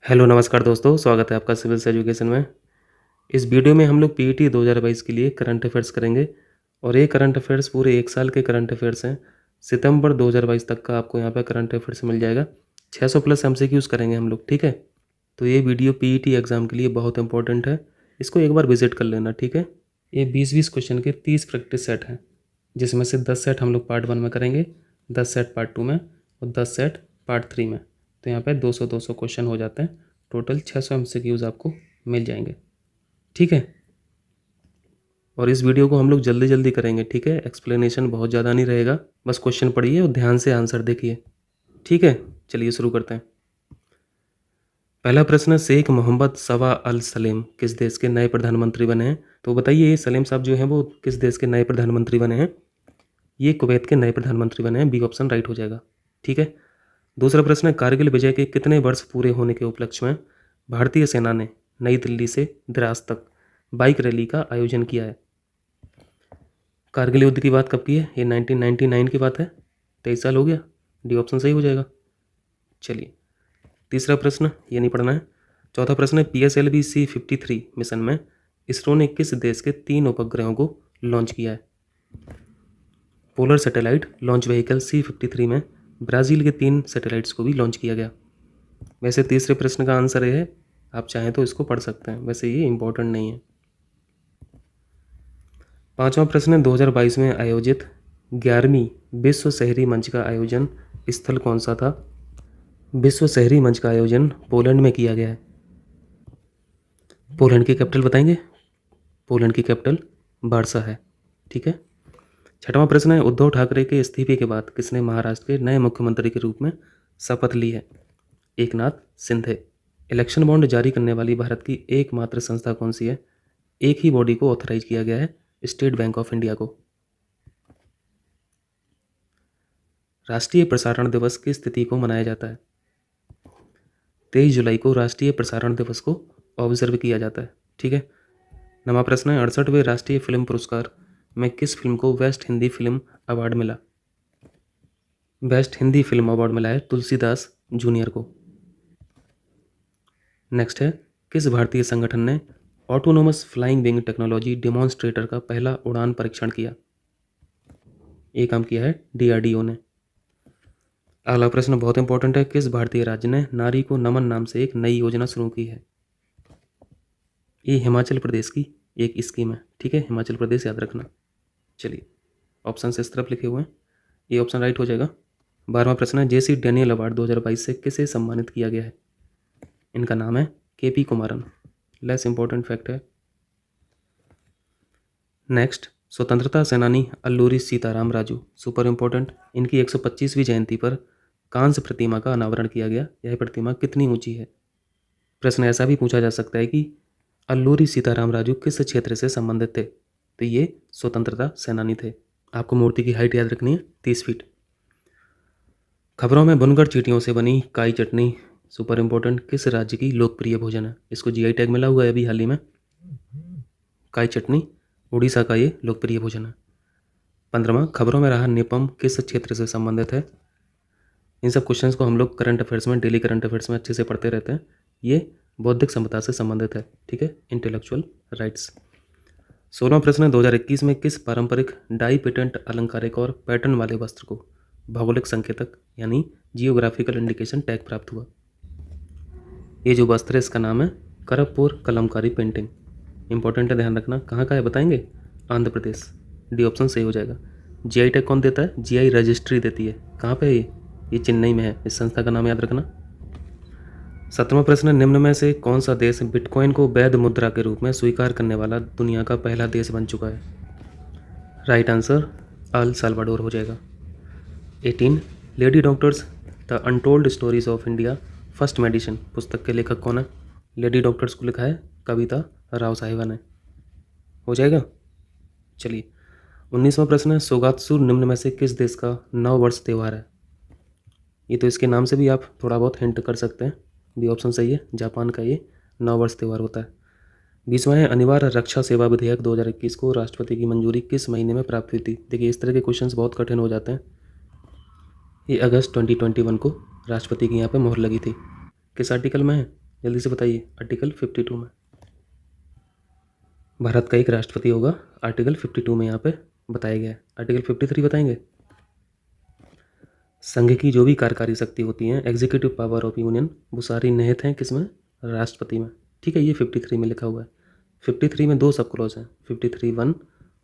Hello नमस्कार दोस्तों, स्वागत है आपका सिविल्स एजुकेशन में। इस वीडियो में हम लोग पीईटी 2022 के लिए करंट अफेयर्स करेंगे और ये करंट अफेयर्स पूरे 1 साल के करंट अफेयर्स हैं। सितंबर 2022 तक का आपको यहाँ पे करंट अफेयर्स मिल जाएगा। 600 प्लस एमसीक्यूज करेंगे हम लोग, ठीक है। तो ये वीडियो पीईटी एग्ज़ाम के लिए बहुत इंपॉर्टेंट है, इसको एक बार विजिट कर लेना, ठीक है। ये 20-20 क्वेश्चन के 30 प्रैक्टिस सेट हैं, जिसमें से 10 सेट हम लोग पार्ट 1 में करेंगे, 10 सेट पार्ट 2 में और 10 सेट पार्ट 3 में। तो यहाँ पे 200-200 क्वेश्चन हो जाते हैं। टोटल 600 एमसीक्यूज़ आपको मिल जाएंगे, ठीक है। और इस वीडियो को हम लोग जल्दी जल्दी करेंगे, ठीक है। एक्सप्लेनेशन बहुत ज़्यादा नहीं रहेगा, बस क्वेश्चन पढ़िए और ध्यान से आंसर देखिए, ठीक है। चलिए शुरू करते हैं। पहला प्रश्न, शेख मोहम्मद सवा अल सलेम किस देश के नए प्रधानमंत्री बने हैं? तो बताइए, ये सलेम साहब जो हैं वो किस देश के नए प्रधानमंत्री बने हैं? ये कुवैत के नए प्रधानमंत्री बने हैं। बी ऑप्शन राइट हो जाएगा, ठीक है। दूसरा प्रश्न, कारगिल विजय के कितने वर्ष पूरे होने के उपलक्ष्य में भारतीय सेना ने नई दिल्ली से द्रास तक बाइक रैली का आयोजन किया है? कारगिल युद्ध की बात कब की है? ये 1999 की बात है। 23 साल हो गया। डी ऑप्शन सही हो जाएगा। चलिए तीसरा प्रश्न, ये नहीं पढ़ना है। चौथा प्रश्न है, PSLV C-53 मिशन में इसरो ने किस देश के 3 उपग्रहों को लॉन्च किया है? Polar satellite launch vehicle C-53 में ब्राज़ील के 3 सैटेलाइट्स को भी लॉन्च किया गया। वैसे तीसरे प्रश्न का आंसर ये है, आप चाहें तो इसको पढ़ सकते हैं, वैसे ये इम्पोर्टेंट नहीं है। पांचवा प्रश्न, 2022 में आयोजित 11वीं विश्व शहरी मंच का आयोजन स्थल कौन सा था? विश्व शहरी मंच का आयोजन पोलैंड में किया गया है। पोलैंड की कैपिटल बताएंगे? पोलैंड की कैपिटल वार्सा है, ठीक है। छठवां प्रश्न है, उद्धव ठाकरे के इस्तीफे के बाद किसने महाराष्ट्र के नए मुख्यमंत्री के रूप में शपथ ली है? एकनाथ शिंदे। इलेक्शन बॉन्ड जारी करने वाली भारत की एकमात्र संस्था कौन सी है? एक ही बॉडी को ऑथराइज किया गया है, स्टेट बैंक ऑफ इंडिया को। राष्ट्रीय प्रसारण दिवस किस तिथि को मनाया जाता है? 23 जुलाई को राष्ट्रीय प्रसारण दिवस को ऑब्जर्व किया जाता है, ठीक है। नवा प्रश्न है, 68वें राष्ट्रीय फिल्म पुरस्कार में किस फिल्म को बेस्ट हिंदी फिल्म अवार्ड मिला? बेस्ट हिंदी फिल्म अवार्ड मिला है तुलसीदास जूनियर को। नेक्स्ट है, किस भारतीय संगठन ने autonomous flying wing technology demonstrator का पहला उड़ान परीक्षण किया? ये काम किया है DRDO ने। अगला प्रश्न बहुत इंपॉर्टेंट है, किस भारतीय राज्य ने नारी को नमन नाम से एक नई योजना शुरू की है? ये हिमाचल प्रदेश की एक स्कीम है, ठीक है। हिमाचल प्रदेश याद रखना। चलिए ऑप्शन इस तरफ लिखे हुए हैं, ये ऑप्शन राइट हो जाएगा। 12वां प्रश्न है, JC डैनियल अवार्ड 2022 से किसे सम्मानित किया गया है? इनका नाम है KP Kumaran. Less important fact है। नेक्स्ट, स्वतंत्रता सेनानी अल्लूरी सीताराम राजू, सुपर इंपॉर्टेंट। इनकी 125वीं जयंती पर कांस्य प्रतिमा का अनावरण किया गया। यह प्रतिमा कितनी ऊंची है? प्रश्न ऐसा भी पूछा जा सकता है कि अल्लूरी सीताराम राजू किस क्षेत्र से संबंधित थे? तो ये स्वतंत्रता सेनानी थे। आपको मूर्ति की हाइट याद रखनी है, 30 फीट। खबरों में बुनकर चींटियों से बनी काई चटनी, सुपर इंपॉर्टेंट, किस राज्य की लोकप्रिय भोजन है? इसको GI टैग मिला हुआ है अभी हाल ही में। काई चटनी उड़ीसा का ये लोकप्रिय भोजन है। 15वां, खबरों में रहा निपम किस क्षेत्र से संबंधित है? इन सब क्वेश्चंस को हम लोग करंट अफेयर्स में, डेली करंट अफेयर्स में अच्छे से पढ़ते रहते हैं। ये बौद्धिक संपदा से संबंधित है, ठीक है, इंटेलेक्चुअल राइट्स। 16वां प्रश्न, 2021 में किस पारंपरिक डाई पेटेंट अलंकारिक और पैटर्न वाले वस्त्र को भौगोलिक संकेतक यानी जियोग्राफिकल इंडिकेशन टैग प्राप्त हुआ? ये जो वस्त्र है इसका नाम है करपपुर कलमकारी पेंटिंग। इंपॉर्टेंट है, ध्यान रखना। कहाँ का है बताएंगे? आंध्र प्रदेश। डी ऑप्शन सही हो जाएगा। GI टैग कौन देता है? GI रजिस्ट्री देती है। कहाँ पे है ये चेन्नई में है। इस संस्था का नाम याद रखना। 17वां प्रश्न, निम्न में से कौन सा देश बिटकॉइन को वैध मुद्रा के रूप में स्वीकार करने वाला दुनिया का पहला देश बन चुका है? राइट आंसर अल साल्वाडोर हो जाएगा। 18, lady doctors the untold stories of India first edition पुस्तक के लेखक कौन है? लेडी डॉक्टर्स को लिखा है कविता राव साहिबा ने। हो जाएगा। चलिए 19वां प्रश्न है, सोगात्सु निम्न में से किस देश का नव वर्ष त्यौहार है? ये तो इसके नाम से भी आप थोड़ा बहुत हिंट कर सकते हैं। बी ऑप्शन सही है, जापान का ये नव वर्ष त्यौहार होता है। 20वां है, अनिवार्य रक्षा सेवा विधेयक 2021 को राष्ट्रपति की मंजूरी किस महीने में प्राप्त हुई थी? देखिए इस तरह के क्वेश्चंस बहुत कठिन हो जाते हैं। ये अगस्त 2021 को राष्ट्रपति की यहाँ पे मोहर लगी थी। किस आर्टिकल में है? जल्दी से बताइए। आर्टिकल 52 में भारत का एक राष्ट्रपति होगा, आर्टिकल 52 में यहाँ पे बताया गया है। आर्टिकल 53 बताएंगे। संघ की जो भी कार्यकारी शक्ति होती हैं, एग्जीक्यूटिव पावर ऑफ यूनियन, वो सारी निहित हैं किसमें? राष्ट्रपति में। ठीक है, ये 53 में लिखा हुआ है। 53 में 2 सब क्लॉज हैं, 53(1)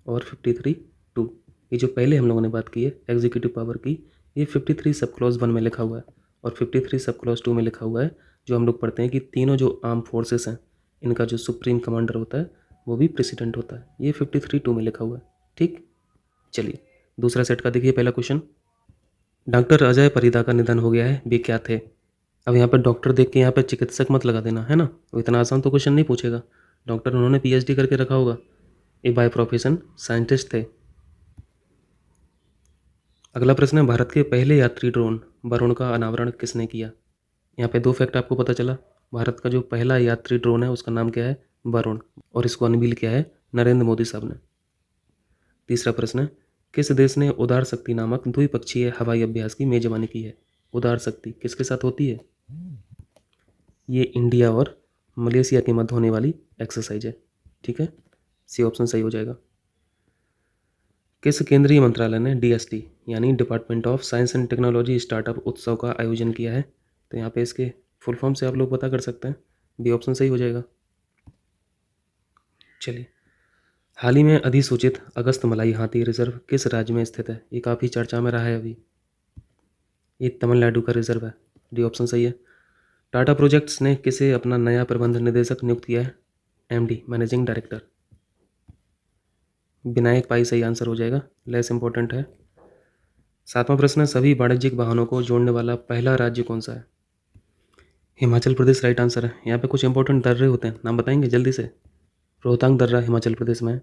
और 53(2). ये जो पहले हम लोगों ने बात की है एग्जीक्यूटिव पावर की, ये 53 सब क्लॉज 1 में लिखा हुआ है और 53 सब क्लॉज 2 में लिखा हुआ है, जो हम लोग पढ़ते हैं कि तीनों जो आर्म फोर्सेस हैं, इनका जो सुप्रीम कमांडर होता है वो भी प्रेसिडेंट होता है। ये 53(2) में लिखा हुआ है। ठीक, चलिए दूसरा सेट का देखिए। पहला क्वेश्चन, डॉक्टर अजय परिदा का निधन हो गया है, वे क्या थे? अब यहाँ पर डॉक्टर देख के यहाँ पर चिकित्सक मत लगा देना, है ना, वो इतना आसान तो क्वेश्चन नहीं पूछेगा। डॉक्टर उन्होंने PhD करके रखा होगा, ये बाय प्रोफेशन साइंटिस्ट थे। अगला प्रश्न है, भारत के पहले यात्री ड्रोन वरुण का अनावरण किसने किया? यहाँ पे 2 फैक्ट आपको पता चला। भारत का जो पहला यात्री ड्रोन है उसका नाम क्या है? वरुण, और इसको अनवील किया है नरेंद्र मोदी साहब ने। तीसरा प्रश्न है, किस देश ने उदार शक्ति नामक द्विपक्षीय हवाई अभ्यास की मेजबानी की है? उदार शक्ति किसके साथ होती है? ये इंडिया और मलेशिया के मध्य होने वाली एक्सरसाइज है। ठीक है, सी ऑप्शन सही हो जाएगा। किस केंद्रीय मंत्रालय ने DST यानी department of science and technology startup उत्सव का आयोजन किया है? तो यहाँ पे इसके फुल फॉर्म से आप लोग पता कर सकते हैं, बी ऑप्शन सही हो जाएगा। चलिए, हाल ही में अधिसूचित अगस्तमलाई हाथी रिजर्व किस राज्य में स्थित है? ये काफ़ी चर्चा में रहा है अभी। ये तमिलनाडु का रिजर्व है, डी ऑप्शन सही है। टाटा प्रोजेक्ट्स ने किसे अपना नया प्रबंध निदेशक नियुक्त किया है? MD managing director. Vinayak Pai सही आंसर हो जाएगा, लेस इंपॉर्टेंट है। 7वां प्रश्न है, सभी वाणिज्यिक वाहनों को जोड़ने वाला पहला राज्य कौन सा है? हिमाचल प्रदेश राइट आंसर है। यहाँ पे कुछ इंपॉर्टेंट दर्रे होते हैं, नाम बताएंगे जल्दी से। रोहतांग दर्रा हिमाचल प्रदेश में है।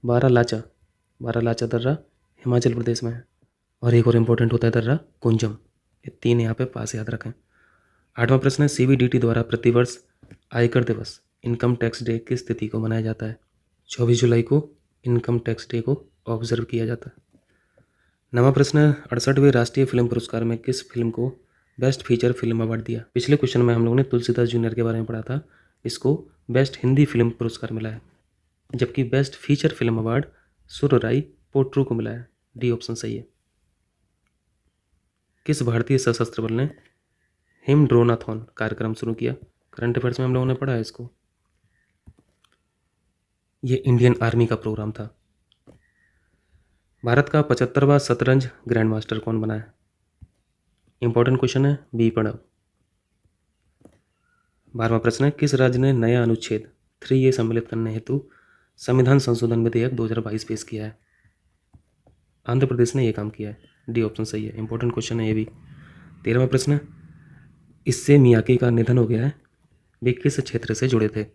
बारालाचा दर्रा हिमाचल प्रदेश में है। और एक और इम्पोर्टेंट होता है दर्रा कुंजम। ये 3 यहाँ पे पास याद रखें। 8वां प्रश्न है, CBDT द्वारा प्रतिवर्ष आयकर दिवस इनकम टैक्स डे किस तिथि को मनाया जाता है? 24 जुलाई को इनकम टैक्स डे को ऑब्जर्व किया जाता है। 9वां प्रश्न है, 68वें राष्ट्रीय फिल्म पुरस्कार में किस फिल्म को बेस्ट फीचर फिल्म अवार्ड दिया? पिछले क्वेश्चन में हम लोगों ने तुलसीदास जूनियर के बारे में पढ़ा था, इसको बेस्ट हिंदी फिल्म पुरस्कार मिला है, जबकि best feature film award सुरराई Pottru को मिला है। डी ऑप्शन सही है। किस भारतीय सशस्त्र बल ने हिम ड्रोनाथॉन कार्यक्रम शुरू किया? करंट अफेयर्स में हम लोगों ने पढ़ा है इसको, ये इंडियन आर्मी का प्रोग्राम था। भारत का 75वां शतरंज ग्रैंड मास्टर कौन बना है? इंपॉर्टेंट क्वेश्चन है, बी प्रणव। 12वां प्रश्न है, किस राज्य ने नया अनुच्छेद 3A सम्मिलित करने हेतु संविधान संशोधन विधेयक 2022 पेश किया है? आंध्र प्रदेश ने यह काम किया है। डी ऑप्शन सही है, इंपॉर्टेंट क्वेश्चन है ये भी। 13वां प्रश्न, इससे मियाके का निधन हो गया है, वे किस क्षेत्र से जुड़े थे?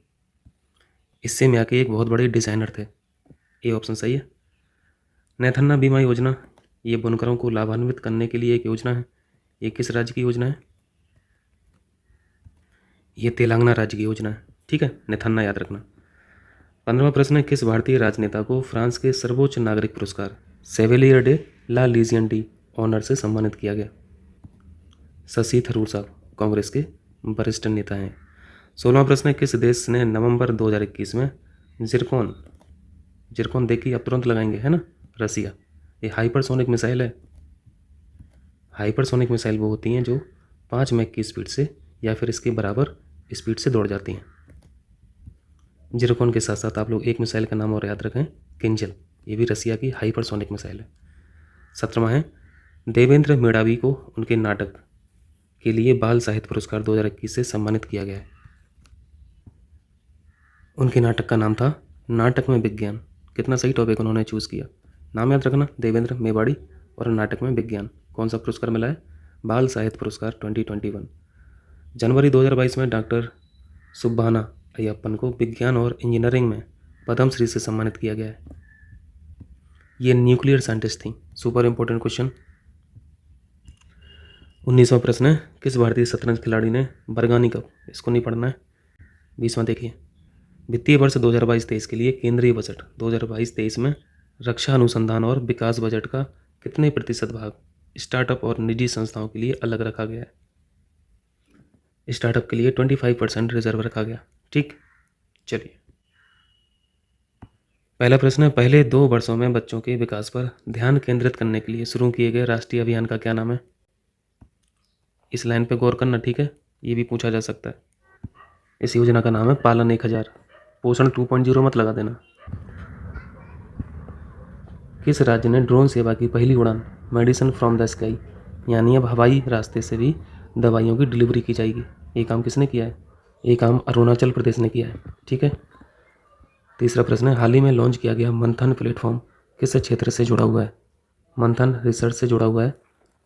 इससे मियाके एक बहुत बड़े डिज़ाइनर थे। ए ऑप्शन सही है। नैथन्ना बीमा योजना, ये बुनकरों को लाभान्वित करने के लिए एक योजना है, ये किस राज्य की योजना है? ये तेलंगाना राज्य की योजना है। ठीक है, नैथन्ना याद रखना। 15वां प्रश्न है, किस भारतीय राजनेता को फ्रांस के सर्वोच्च नागरिक पुरस्कार Chevalier de la Legion d'Honneur से सम्मानित किया गया? शशि थरूर साहब, कांग्रेस के वरिष्ठ नेता हैं। 16वां प्रश्न है, किस देश ने नवंबर 2021 में जिरकॉन देखिए आप तुरंत लगाएंगे, है ना, रसिया। ये हाइपरसोनिक मिसाइल है। हाइपरसोनिक मिसाइल वो होती हैं जो 5 मैक की स्पीड से या फिर इसके बराबर स्पीड से दौड़ जाती हैं। जिरकॉन के साथ साथ आप लोग एक मिसाइल का नाम और याद रखें, किंजल, ये भी रसिया की हाइपरसोनिक मिसाइल है। 17वां है, देवेंद्र मेड़ावी को उनके नाटक के लिए बाल साहित्य पुरस्कार 2021 से सम्मानित किया गया है। उनके नाटक का नाम था नाटक में विज्ञान। कितना सही टॉपिक उन्होंने चूज़ किया, नाम याद रखना, देवेंद्र मेवाड़ी, और नाटक में विज्ञान। कौन सा पुरस्कार मिला है? बाल साहित्य पुरस्कार 2021। जनवरी 2022 में डॉक्टर सुब्बाना अय्यप्पन को विज्ञान और इंजीनियरिंग में पद्मश्री से सम्मानित किया गया है। ये न्यूक्लियर साइंटिस्ट थी। Super important question. 19वां प्रश्न है, किस भारतीय शतरंज खिलाड़ी ने बरगानी कप, इसको नहीं पढ़ना है। 20वां देखिए, वित्तीय वर्ष 2022-23 के लिए केंद्रीय बजट 2022-23 में रक्षा अनुसंधान और विकास बजट का कितने प्रतिशत भाग स्टार्टअप और निजी संस्थाओं के लिए अलग रखा गया है? स्टार्टअप के लिए 25% रिजर्व रखा गया। ठीक, चलिए पहला प्रश्न है, पहले 2 वर्षों में बच्चों के विकास पर ध्यान केंद्रित करने के लिए शुरू किए गए राष्ट्रीय अभियान का क्या नाम है? इस लाइन पे गौर करना, ठीक है, ये भी पूछा जा सकता है। इस योजना का नाम है पालन 1000। पोषण 2.0 मत लगा देना। किस राज्य ने ड्रोन सेवा की पहली उड़ान मेडिसिन फ्रॉम द स्काई, यानी अब हवाई रास्ते से भी दवाइयों की डिलीवरी की जाएगी, ये काम किसने किया है? ये काम अरुणाचल प्रदेश ने किया है। ठीक है, तीसरा प्रश्न है, हाल ही में लॉन्च किया गया मंथन प्लेटफॉर्म किस क्षेत्र से जुड़ा हुआ है? मंथन रिसर्च से जुड़ा हुआ है,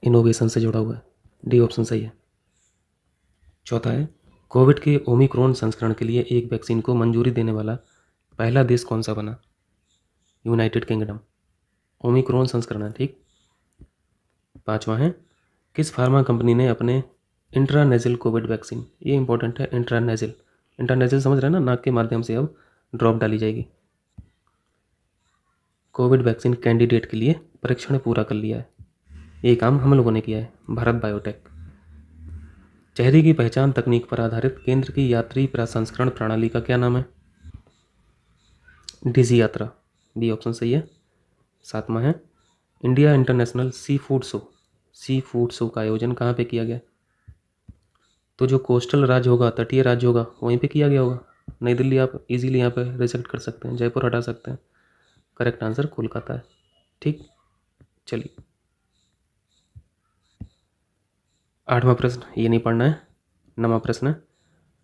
इनोवेशन से जुड़ा हुआ है। डी ऑप्शन सही है। चौथा है, कोविड के ओमिक्रॉन संस्करण के लिए एक वैक्सीन को मंजूरी देने वाला पहला देश कौन सा बना? United kingdom. ओमिक्रॉन संस्करण है, ठीक। पांचवा है, किस फार्मा कंपनी ने अपने इंट्रानेजल कोविड वैक्सीन, ये इंपॉर्टेंट है, इंट्रानेजल समझ रहे हैं ना, नाक के माध्यम से अब ड्रॉप डाली जाएगी, कोविड वैक्सीन कैंडिडेट के लिए परीक्षण पूरा कर लिया है। ये काम हम लोगों ने किया है, भारत बायोटेक। चेहरे की पहचान तकनीक पर आधारित केंद्र की यात्री प्रसंस्करण प्रणाली का क्या नाम है? डिजी यात्रा। बी ऑप्शन सही है। सातवां है, India international sea food show का आयोजन कहाँ पे किया गया? तो जो कोस्टल राज्य होगा, तटीय राज्य होगा, वहीं पे किया गया होगा। नई दिल्ली आप इजीली यहाँ पे रिजेक्ट कर सकते हैं, जयपुर हटा सकते हैं। करेक्ट आंसर कोलकाता है। ठीक, चलिए आठवां प्रश्न, ये नहीं पढ़ना है। नवा प्रश्न है,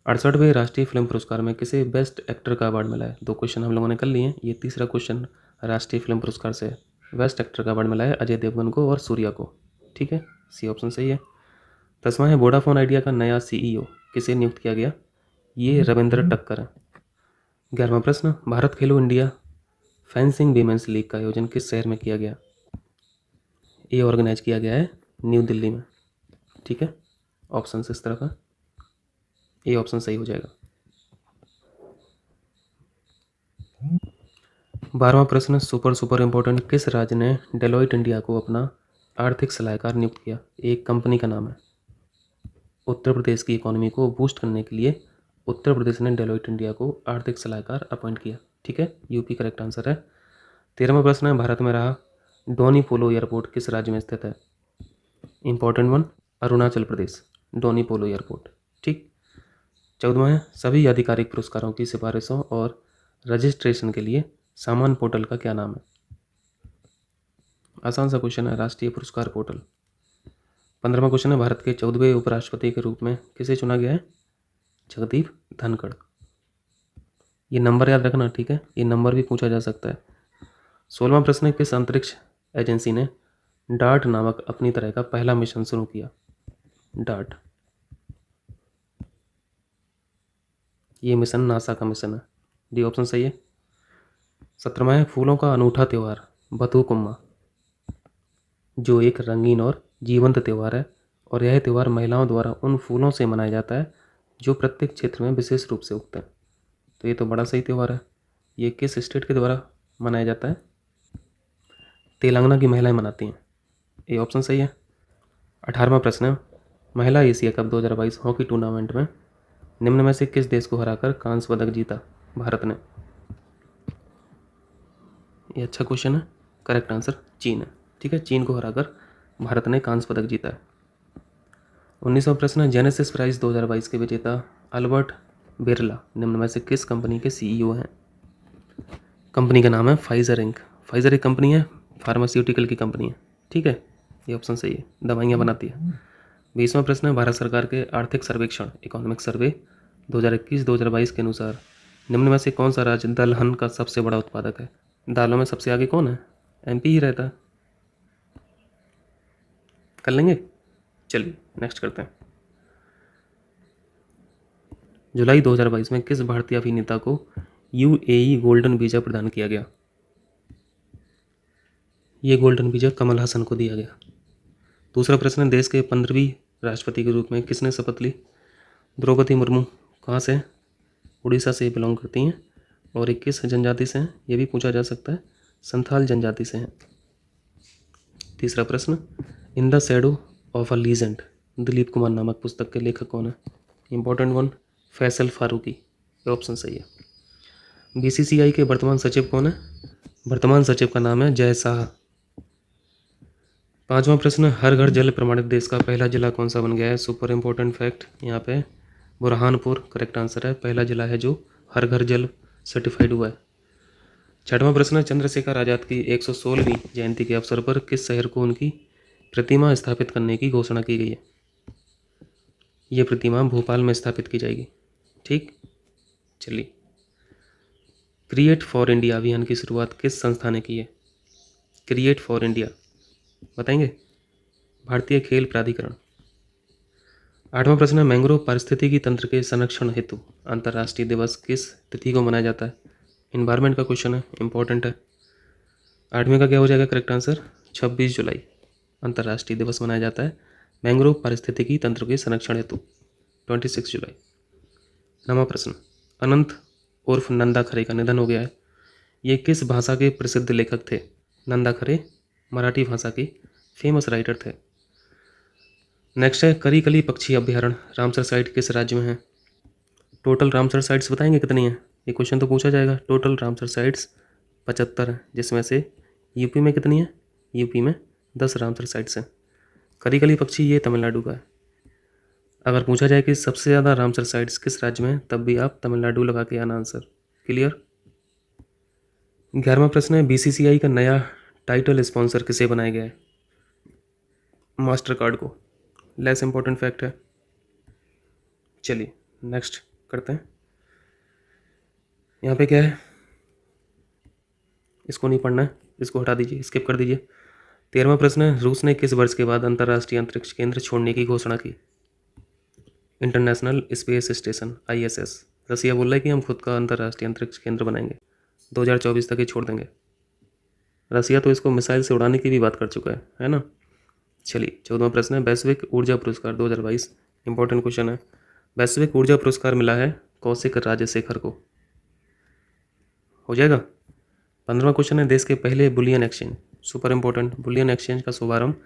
68वें राष्ट्रीय फिल्म पुरस्कार में किसे बेस्ट एक्टर का अवार्ड मिला है? 2 क्वेश्चन हम लोगों ने कर लिए हैं, ये तीसरा क्वेश्चन राष्ट्रीय फिल्म पुरस्कार से बेस्ट एक्टर का अवार्ड मिला है अजय देवगन को और सूर्या को। ठीक है, सी ऑप्शन सही है। 10वां है, वोडाफोन आइडिया का नया CEO किसे नियुक्त किया गया? ये रविंद्र टक्कर है। 11वां प्रश्न, भारत खेलो इंडिया फेंसिंग वीमेंस लीग का आयोजन किस शहर में किया गया? ये ऑर्गेनाइज किया गया है न्यू दिल्ली में। ठीक है, ऑप्शन इस तरह का, ये ऑप्शन सही हो जाएगा। 12वां प्रश्न सुपर इंपॉर्टेंट, किस राज्य ने डेलॉइट इंडिया को अपना आर्थिक सलाहकार नियुक्त किया? एक कंपनी का नाम है। उत्तर प्रदेश की इकोनॉमी को बूस्ट करने के लिए उत्तर प्रदेश ने डेलॉइट इंडिया को आर्थिक सलाहकार अपॉइंट किया। ठीक है, यूपी करेक्ट आंसर है। 13वां प्रश्न है, भारत में रहा डोनी पोलो एयरपोर्ट किस राज्य में स्थित है? Important one, Arunachal Pradesh, Downey पोलो एयरपोर्ट। ठीक, 14वां है, सभी आधिकारिक पुरस्कारों की सिफारिशों और रजिस्ट्रेशन के लिए सामान पोर्टल का क्या नाम है? आसान सा क्वेश्चन है, राष्ट्रीय पुरस्कार पोर्टल। 15वां क्वेश्चन है, भारत के 14वें उपराष्ट्रपति के रूप में किसे चुना गया है? जगदीप धनखड़। ये नंबर याद रखना, ठीक है, ये नंबर भी पूछा जा सकता है। 16वां प्रश्न है, किस अंतरिक्ष एजेंसी ने डार्ट नामक अपनी तरह का पहला मिशन शुरू किया? डार्ट, ये मिशन नासा का मिशन है। डी ऑप्शन सही है। 17वां है, फूलों का अनूठा त्यौहार बथुकम्मा, जो एक रंगीन और जीवंत त्यौहार है, और यह त्यौहार महिलाओं द्वारा उन फूलों से मनाया जाता है जो प्रत्येक क्षेत्र में विशेष रूप से उगते हैं। तो ये तो बड़ा सही त्यौहार है। ये किस स्टेट के द्वारा मनाया जाता है? तेलंगाना की महिलाएं मनाती हैं। ये ऑप्शन सही है। 18वां प्रश्न है, महिला एशिया कप 2022 हॉकी टूर्नामेंट में निम्न में से किस देश को हराकर कांस्य पदक जीता भारत ने? ये अच्छा क्वेश्चन है, करेक्ट आंसर चीन है। ठीक है, चीन को हराकर भारत ने कांस्य पदक जीता है। 19वां प्रश्न है, जेनेसिस प्राइज 2022 के विजेता अल्बर्ट बिरला निम्न में से किस कंपनी के CEO हैं? कंपनी का नाम है फाइजर इंक। फाइजर एक कंपनी है, फार्मास्यूटिकल की कंपनी है। ठीक है, ये ऑप्शन सही है, दवाइयाँ बनाती है। 20वां प्रश्न है, भारत सरकार के आर्थिक सर्वेक्षण इकोनॉमिक सर्वे 2021-2022 के अनुसार निम्न में से कौन सा राज्य दलहन का सबसे बड़ा उत्पादक है? दालों में सबसे आगे कौन है? MP ही रहता है। कर लेंगे, चलिए नेक्स्ट करते हैं। जुलाई 2022 में किस भारतीय अभिनेता को UAE गोल्डन वीज़ा प्रदान किया गया? ये गोल्डन वीज़ा कमल हसन को दिया गया। दूसरा प्रश्न, देश के 15वीं राष्ट्रपति के रूप में किसने शपथ ली? द्रौपदी मुर्मू। कहाँ से? उड़ीसा से बिलोंग करती हैं और 21 जनजाति से हैं, ये भी पूछा जा सकता है, संथाल जनजाति से हैं। तीसरा प्रश्न, in the shadow of a legend Dilip Kumar नामक पुस्तक के लेखक कौन है? इंपॉर्टेंट वन, फैसल फारूकी, ये ऑप्शन सही है। बीसीसीआई के वर्तमान सचिव कौन है? वर्तमान सचिव का नाम है जय शाह। पांचवा प्रश्न, हर घर जल प्रमाणित देश का पहला जिला कौन सा बन गया है? सुपर इंपॉर्टेंट फैक्ट यहाँ पे बुरहानपुर करेक्ट आंसर है, पहला जिला है जो हर घर जल सर्टिफाइड हुआ है। छठवां प्रश्न, चंद्रशेखर आज़ाद की 116वीं जयंती के अवसर पर किस शहर को उनकी प्रतिमा स्थापित करने की घोषणा की गई है? ये प्रतिमा भोपाल में स्थापित की जाएगी। ठीक, चलिए। क्रिएट फॉर इंडिया अभियान की शुरुआत किस संस्था ने की है? क्रिएट फॉर इंडिया बताएंगे? भारतीय खेल प्राधिकरण। आठवां प्रश्न, मैंग्रोव पारिस्थितिकी तंत्र के संरक्षण हेतु अंतर्राष्ट्रीय दिवस किस तिथि को मनाया जाता है? इन्वायरमेंट का क्वेश्चन है, इंपॉर्टेंट है। आठवें का क्या हो जाएगा करेक्ट आंसर? 26 जुलाई अंतर्राष्ट्रीय दिवस मनाया जाता है मैंग्रोव पारिस्थितिकी तंत्र के संरक्षण हेतु, 26 जुलाई। नवा प्रश्न, अनंत उर्फ नंदा खरे का निधन हो गया है। ये किस भाषा के प्रसिद्ध लेखक थे? नंदा खरे मराठी भाषा के फेमस राइटर थे। नेक्स्ट है, करी-कली पक्षी अभ्यारण्य रामसर साइट किस राज्य में है? टोटल रामसर साइट्स बताएंगे कितनी हैं? ये क्वेश्चन तो पूछा जाएगा। टोटल रामसर साइट्स 75 हैं, जिसमें से यूपी में कितनी है? यूपी में 10 रामसर साइट्स हैं। करी-कली पक्षी ये तमिलनाडु का है। अगर पूछा जाए कि सबसे ज़्यादा रामसर साइट्स किस राज्य में है, तब भी आप तमिलनाडु लगा के आना आंसर। क्लियर। 11वां प्रश्न है, बीसीसीआई का नया टाइटल स्पॉन्सर किसे बनाया गया है? मास्टर कार्ड को। लेस इंपॉर्टेंट फैक्ट है। चलिए नेक्स्ट करते हैं। यहाँ पे क्या है, इसको नहीं पढ़ना है, इसको हटा दीजिए, स्किप कर दीजिए। 13वां प्रश्न है, रूस ने किस वर्ष के बाद अंतर्राष्ट्रीय अंतरिक्ष केंद्र छोड़ने की घोषणा की? International space station ISS। रसिया बोल रहा है कि हम खुद का अंतर्राष्ट्रीय अंतरिक्ष केंद्र बनाएंगे, 2024 तक ही छोड़ देंगे। रसिया तो इसको मिसाइल से उड़ाने की भी बात कर चुका है ना। चलिए 14वां प्रश्न है, वैश्विक ऊर्जा पुरस्कार 2022, इंपॉर्टेंट क्वेश्चन है। वैश्विक ऊर्जा पुरस्कार मिला है कौशिक राजशेखर को, हो जाएगा। 15वां क्वेश्चन है, देश के पहले bullion exchange, super important, bullion exchange का शुभारंभ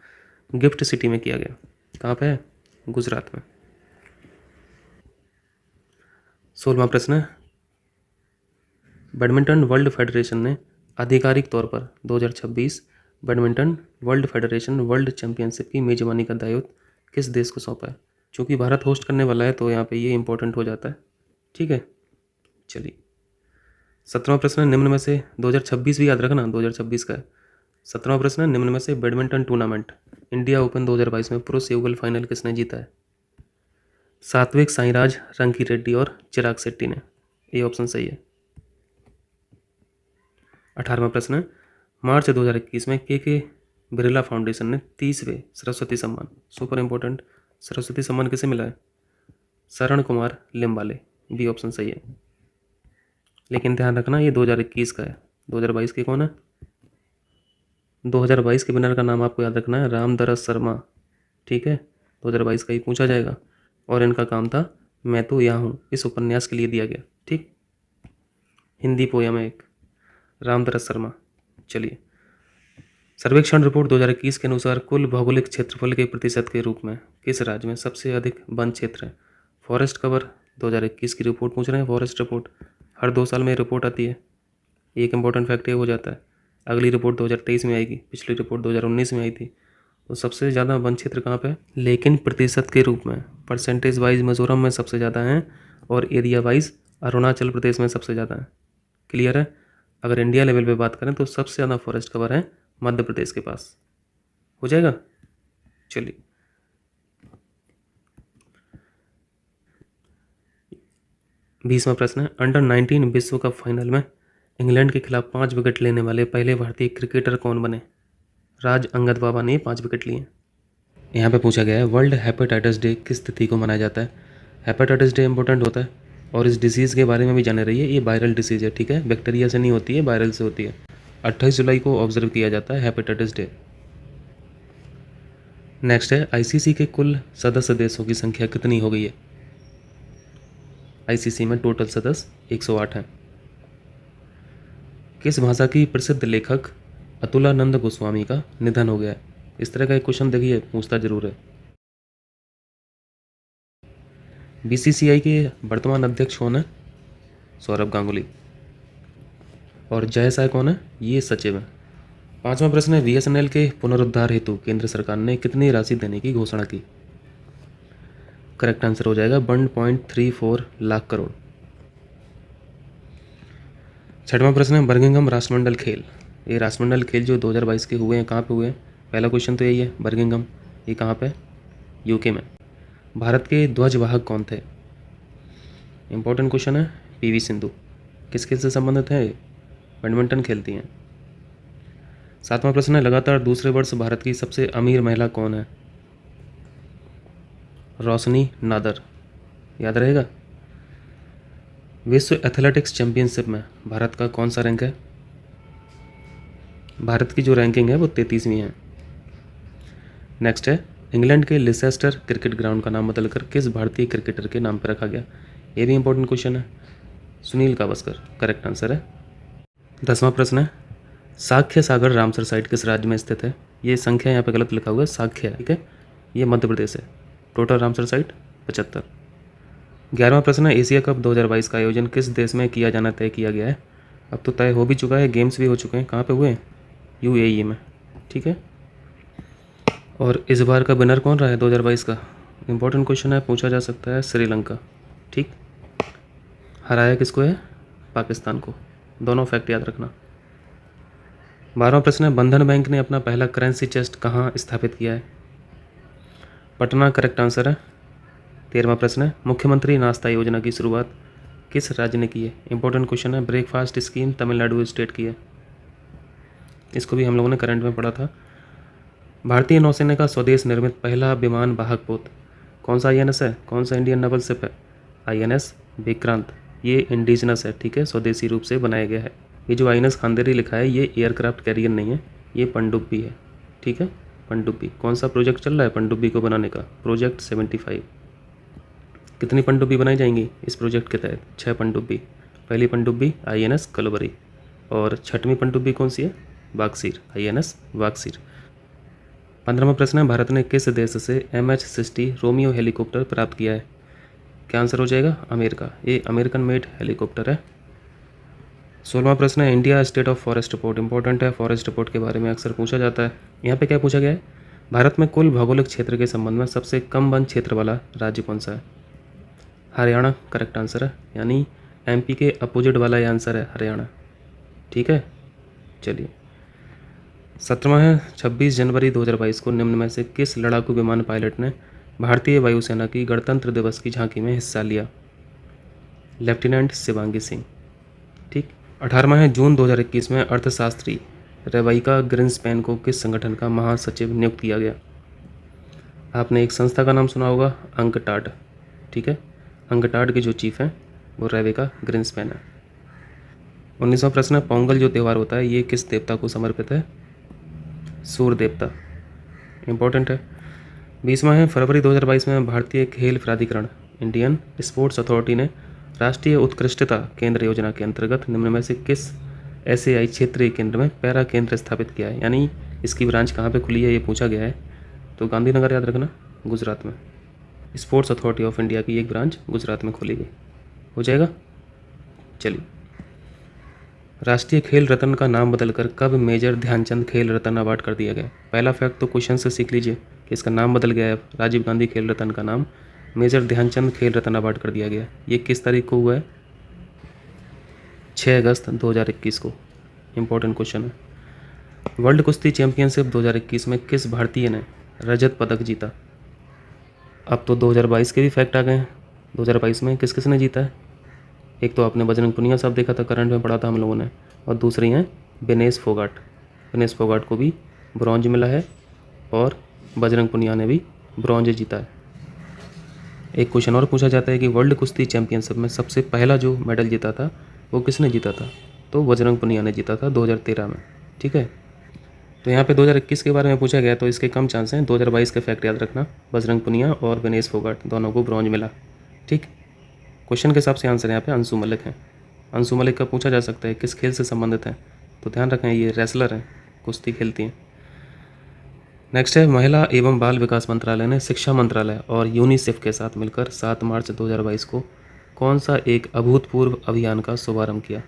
गिफ्ट सिटी में किया गया। कहाँ पे है? गुजरात में। 16वां प्रश्न है, बैडमिंटन वर्ल्ड फेडरेशन ने आधिकारिक तौर पर 2026 badminton world federation world championship की मेजबानी का दायित्व किस देश को सौंपा है? चूँकि भारत होस्ट करने वाला है तो यहाँ पे ये इंपॉर्टेंट हो जाता है। ठीक है, चलिए। 17वां प्रश्न है, निम्न में से 2026 भी याद रखना, 2026 का है। 17वां प्रश्न है, निम्न में से बैडमिंटन टूर्नामेंट इंडिया ओपन 2022 में पुरुष युगल फाइनल किसने जीता है? सात्विक साईराज, रंकी रेड्डी और चिराग शेट्टी ने। ये ऑप्शन सही है। 18वां प्रश्न है, मार्च 2021 में के बिरला फाउंडेशन ने 30वें सरस्वती सम्मान, सुपर इंपॉर्टेंट, सरस्वती सम्मान किसे मिला है? शरण कुमार लिम्बाले, बी ऑप्शन सही है। लेकिन ध्यान रखना ये 2021 का है, 2022 के कौन है? 2022 के विनर का नाम आपको याद रखना है, रामदरस शर्मा। ठीक है, 2022 का ही पूछा जाएगा। और इनका काम था मैं तो यहाँ हूँ, इस उपन्यास के लिए दिया गया। ठीक, हिंदी पोयम है एक, रामदरस शर्मा। चलिए, सर्वेक्षण रिपोर्ट 2021 के अनुसार कुल भौगोलिक क्षेत्रफल के प्रतिशत के रूप में किस राज्य में सबसे अधिक वन क्षेत्र है? फॉरेस्ट कवर 2021 की रिपोर्ट पूछ रहे हैं। फॉरेस्ट रिपोर्ट हर 2 साल में रिपोर्ट आती है, एक इंपॉर्टेंट फैक्ट ये हो जाता है। अगली रिपोर्ट 2023 में आएगी, पिछली रिपोर्ट 2019 में आई थी। तो सबसे ज़्यादा वन क्षेत्र कहाँ पे है? लेकिन प्रतिशत के रूप में, परसेंटेज वाइज मिजोरम में सबसे ज़्यादा हैं और एरिया वाइज अरुणाचल प्रदेश में सबसे ज़्यादा है। क्लियर है। अगर इंडिया लेवल पे बात करें तो सबसे ज़्यादा फॉरेस्ट कवर है मध्य प्रदेश के पास, हो जाएगा। चलिए, बीसवां प्रश्न है, अंडर 19 विश्व कप फाइनल में इंग्लैंड के खिलाफ 5 विकेट लेने वाले पहले भारतीय क्रिकेटर कौन बने? राज अंगद बाबा ने 5 विकेट लिए। यहाँ पे पूछा गया है, वर्ल्ड हेपेटाइटिस डे किस तिथि को मनाया जाता है? हेपेटाइटिस डे इंपॉर्टेंट होता है और इस डिसीज़ के बारे में भी जाने रहिए। ये वायरल डिसीज़ है, ठीक है, बैक्टीरिया से नहीं होती है, वायरल से होती है। 28 जुलाई को ऑब्जर्व किया जाता है हेपेटाइटिस डे। नेक्स्ट है, ICC के कुल सदस्य देशों की संख्या कितनी हो गई है? ICC में टोटल सदस्य 108 हैं। किस भाषा की प्रसिद्ध लेखक अतुलानंद गोस्वामी का निधन हो गया है? इस तरह का एक क्वेश्चन देखिए, पूछता जरूर है। बीसीसीआई के वर्तमान अध्यक्ष कौन है? सौरभ गांगुली। और जय साय कौन है? ये सचिव है। 5वां प्रश्न है, बीएसएनएल के पुनरुद्धार हेतु केंद्र सरकार ने कितनी राशि देने की घोषणा की? करेक्ट आंसर हो जाएगा 1.34 लाख करोड़। 6वां प्रश्न है, बर्मिंघम राष्ट्रमंडल खेल। ये राष्ट्रमंडल खेल जो 2022 के हुए हैं, कहाँ पे हुए हैं? पहला क्वेश्चन तो यही है, बर्मिंघम। ये कहाँ पे? यूके में। भारत के ध्वजवाहक कौन थे? इंपॉर्टेंट क्वेश्चन है। पीवी सिंधु। किस खेल से संबंधित है? बैडमिंटन खेलती हैं। 7वां प्रश्न है, लगातार दूसरे वर्ष भारत की सबसे अमीर महिला कौन है? रोशनी नादर। याद रहेगा। विश्व एथलेटिक्स चैंपियनशिप में भारत का कौन सा रैंक है? भारत की जो रैंकिंग है वो 33वीं है। नेक्स्ट है, इंग्लैंड के लिसेस्टर क्रिकेट ग्राउंड का नाम बदलकर किस भारतीय क्रिकेटर के नाम पर रखा गया? ये भी इंपॉर्टेंट क्वेश्चन है। सुनील गावस्कर। करेक्ट आंसर है। 10वां प्रश्न है, साख्य सागर रामसर साइट किस राज्य में स्थित है? ये संख्या यहाँ पे गलत लिखा हुआ है, साख्य है, ठीक है। ये मध्य प्रदेश है। Total Ramsar site 75। 11वां प्रश्न है, एशिया कप 2022 का आयोजन किस देश में किया जाना तय किया गया है? अब तो तय हो भी चुका है, गेम्स भी हो चुके हैं। कहाँ पे हुए हैं? यूएई में, ठीक है। और इस बार का विनर कौन रहा है 2022 का? इंपॉर्टेंट क्वेश्चन है, पूछा जा सकता है। श्रीलंका, ठीक। हराया किसको है? पाकिस्तान को। दोनों फैक्ट याद रखना। 12वां प्रश्न है, बंधन बैंक ने अपना पहला करेंसी चेस्ट कहाँ स्थापित किया है? पटना। करेक्ट आंसर है। 13वां प्रश्न है, मुख्यमंत्री नाश्ता योजना की शुरुआत किस राज्य ने की है? इंपॉर्टेंट क्वेश्चन है। ब्रेकफास्ट स्कीम तमिलनाडु स्टेट की है। इसको भी हम लोगों ने करंट में पढ़ा था। भारतीय नौसेना का स्वदेश निर्मित पहला विमान वाहक पोत कौन सा आईएनएस है? कौन सा इंडियन नेवल शिप है? आईएनएस विक्रांत। ये इंडिजिनस है, ठीक है, स्वदेशी रूप से बनाया गया है। ये जो आईएनएस खांदेरी लिखा है ये एयरक्राफ्ट कैरियर नहीं है, ये पनडुब्बी है, ठीक है, पनडुब्बी। कौन सा प्रोजेक्ट चल रहा है पनडुब्बी को बनाने का? प्रोजेक्ट 75। कितनी पनडुब्बी बनाई जाएंगी इस प्रोजेक्ट के तहत? 6 पनडुब्बी। पहली पनडुब्बी आईएनएस कलवरी और 6वीं पनडुब्बी कौन सी है? वागसीर, आईएनएस वागसीर। 15वां प्रश्न है, भारत ने किस देश से MH-60 रोमियो हेलीकॉप्टर प्राप्त किया है? क्या आंसर हो जाएगा? अमेरिका। ये अमेरिकन मेड हेलीकॉप्टर है। 16वां प्रश्न है, India state of forest report. Important है, फॉरेस्ट रिपोर्ट के बारे में अक्सर पूछा जाता है। यहाँ पे क्या पूछा गया है? भारत में कुल भौगोलिक क्षेत्र के संबंध में सबसे कम वन क्षेत्र वाला राज्य कौन सा है? हरियाणा। करेक्ट आंसर है, यानी एमपी के अपोजिट वाला ये आंसर है, हरियाणा, ठीक है। चलिए 17वां है, 26 जनवरी 2022 को निम्न में से किस लड़ाकू विमान पायलट ने भारतीय वायुसेना की गणतंत्र दिवस की झांकी में हिस्सा लिया? लेफ्टिनेंट शिवांगी सिंह, ठीक। 18वां है, जून 2021 में अर्थशास्त्री रेबेका ग्रिन्सपैन को किस संगठन का महासचिव नियुक्त किया गया? आपने एक संस्था का नाम सुना होगा, अंकटाड, ठीक है। अंकटाड के जो चीफ हैं वो रेबेका ग्रिन्सपैन है। 19वां प्रश्न है, पोंगल जो त्यौहार होता है ये किस देवता को समर्पित है? सूर्य देवता, इंपॉर्टेंट है। 20वां है, फरवरी 2022 में भारतीय खेल प्राधिकरण इंडियन स्पोर्ट्स अथॉरिटी ने राष्ट्रीय उत्कृष्टता केंद्र योजना के अंतर्गत निम्न में से किस SAI क्षेत्रीय केंद्र में पैरा केंद्र स्थापित किया है? यानी इसकी ब्रांच कहाँ पे खुली है ये पूछा गया है, तो गांधीनगर याद रखना, गुजरात में। स्पोर्ट्स अथॉरिटी ऑफ इंडिया की एक ब्रांच गुजरात में खोली गई। हो जाएगा। चलिए, राष्ट्रीय खेल रत्न का नाम बदलकर कब मेजर ध्यानचंद खेल रत्न अवार्ड कर दिया गया? पहला फैक्ट तो क्वेश्चन से सीख लीजिए कि इसका नाम बदल गया है, राजीव गांधी खेल रत्न का नाम मेजर ध्यानचंद खेल रत्न अवार्ड कर दिया गया। ये किस तारीख को हुआ है? 6 अगस्त 2021 को। इंपॉर्टेंट क्वेश्चन है। वर्ल्ड कुश्ती चैंपियनशिप 2021 में किस भारतीय ने रजत पदक जीता? अब तो 2022 के भी फैक्ट आ गए हैं। 2022 में किस किस ने जीता है? एक तो आपने बजरंग पुनिया साहब देखा था, करंट में पढ़ा था हम लोगों ने, और दूसरी हैं विनेश फोगाट। विनेश फोगाट को भी ब्रॉन्ज मिला है और बजरंग पुनिया ने भी ब्रॉन्ज जीता है। एक क्वेश्चन और पूछा जाता है कि वर्ल्ड कुश्ती चैंपियनशिप में सबसे पहला जो मेडल जीता था वो किसने जीता था? तो बजरंग पुनिया ने जीता था 2013 में, ठीक है। तो यहाँ पे 2021 के बारे में पूछा गया तो इसके कम चांस हैं। 2022 के फैक्ट याद रखना, बजरंग पुनिया और विनेश फोगाट दोनों को ब्रॉन्ज मिला, ठीक। क्वेश्चन के हिसाब से आंसर यहाँ पे अंशु मलिक हैं। अंशु मलिक का पूछा जा सकता है किस खेल से संबंधित हैं, तो ध्यान रखें ये रेसलर हैं, कुश्ती खेलती हैं। नेक्स्ट है, महिला एवं बाल विकास मंत्रालय ने शिक्षा मंत्रालय और यूनिसेफ के साथ मिलकर 7 मार्च 2022 को कौन सा एक अभूतपूर्व अभियान का शुभारंभ किया?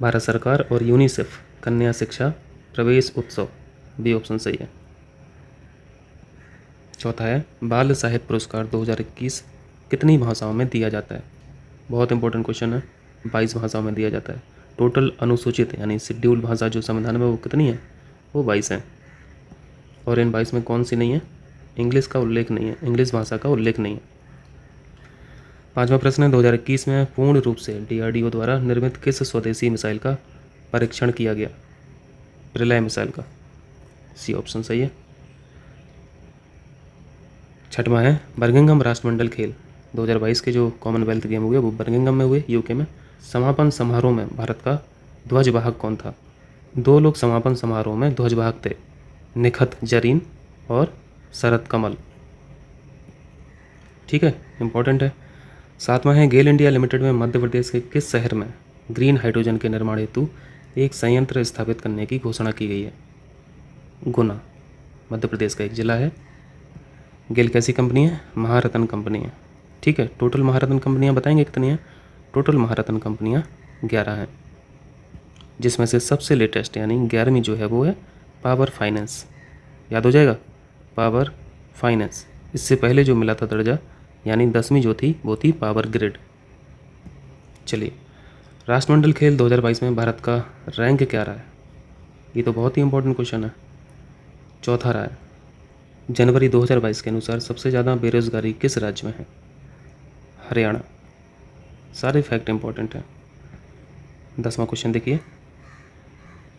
भारत सरकार और यूनिसेफ कन्या शिक्षा प्रवेश उत्सव, बी ऑप्शन सही है। चौथा है, बाल साहित्य पुरस्कार 2021 कितनी भाषाओं में दिया जाता है? बहुत इंपॉर्टेंट क्वेश्चन है। 22 भाषाओं में दिया जाता है। टोटल अनुसूचित यानी शेड्यूल भाषा जो संविधान में वो कितनी है? वो 22 है। और इन 22 में कौन सी नहीं है? इंग्लिश का उल्लेख नहीं है, इंग्लिश भाषा का उल्लेख नहीं है। 5वां प्रश्न है, 2021 में पूर्ण रूप से DRDO द्वारा निर्मित किस स्वदेशी मिसाइल का परीक्षण किया गया? प्रलय मिसाइल का, सी ऑप्शन सही है। 6वां है, बर्मिंघम राष्ट्रमंडल खेल 2022 के जो कॉमनवेल्थ गेम हुए वो बर्मिंघम में हुए, यूके में। समापन समारोह में भारत का ध्वजवाहक कौन था? 2 लोग समापन समारोह में ध्वजवाहक थे, निखत जरीन और शरद कमल। ठीक है, इंपॉर्टेंट है। 7वां है, गेल इंडिया लिमिटेड में मध्य प्रदेश के किस शहर में ग्रीन हाइड्रोजन के निर्माण हेतु एक संयंत्र स्थापित करने की घोषणा की गई है? गुना, मध्य प्रदेश का एक जिला है। गेल कैसी कंपनी है? महारत्न कंपनी है। ठीक है, टोटल महारत्न कंपनियां बताएंगे कितनी हैं? टोटल महारत्न कंपनियां 11 हैं, जिसमें से सबसे लेटेस्ट यानी 11वीं जो है वो है पावर फाइनेंस। याद हो जाएगा, पावर फाइनेंस। इससे पहले जो मिला था दर्जा यानी 10वीं जो थी वो थी पावर ग्रिड। चलिए, राष्ट्रमंडल खेल 2022 में भारत का रैंक क्या रहा है? ये तो बहुत ही इंपॉर्टेंट क्वेश्चन है। चौथा रहा है। जनवरी 2022 के अनुसार सबसे ज़्यादा बेरोजगारी किस राज्य में है? हरियाणा। सारे फैक्ट इंपॉर्टेंट हैं। 10वां क्वेश्चन देखिए,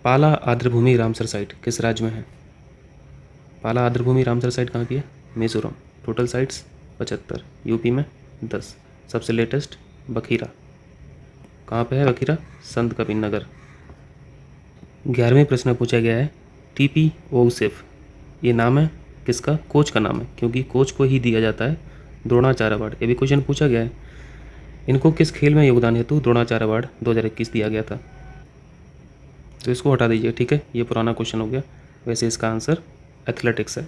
पाला आर्द्रभूमि रामसर साइट किस राज्य में है? पाला आर्द्रभूमि रामसर साइट कहाँ की है? मिजोरम। टोटल साइट्स 75, यूपी में 10। सबसे लेटेस्ट बखीरा, कहाँ पे है बखीरा? संत कबीर नगर। 11वें प्रश्न में पूछा गया है, TP ओउसिफ ये नाम है किसका? कोच का नाम है, क्योंकि कोच को ही दिया जाता है द्रोणाचार्य अवार्ड। ये भी क्वेश्चन पूछा गया है। इनको किस खेल में योगदान हेतु द्रोणाचार्य अवार्ड 2021 दिया गया था? तो इसको हटा दीजिए, ठीक है, ये पुराना क्वेश्चन हो गया। वैसे इसका आंसर एथलेटिक्स है।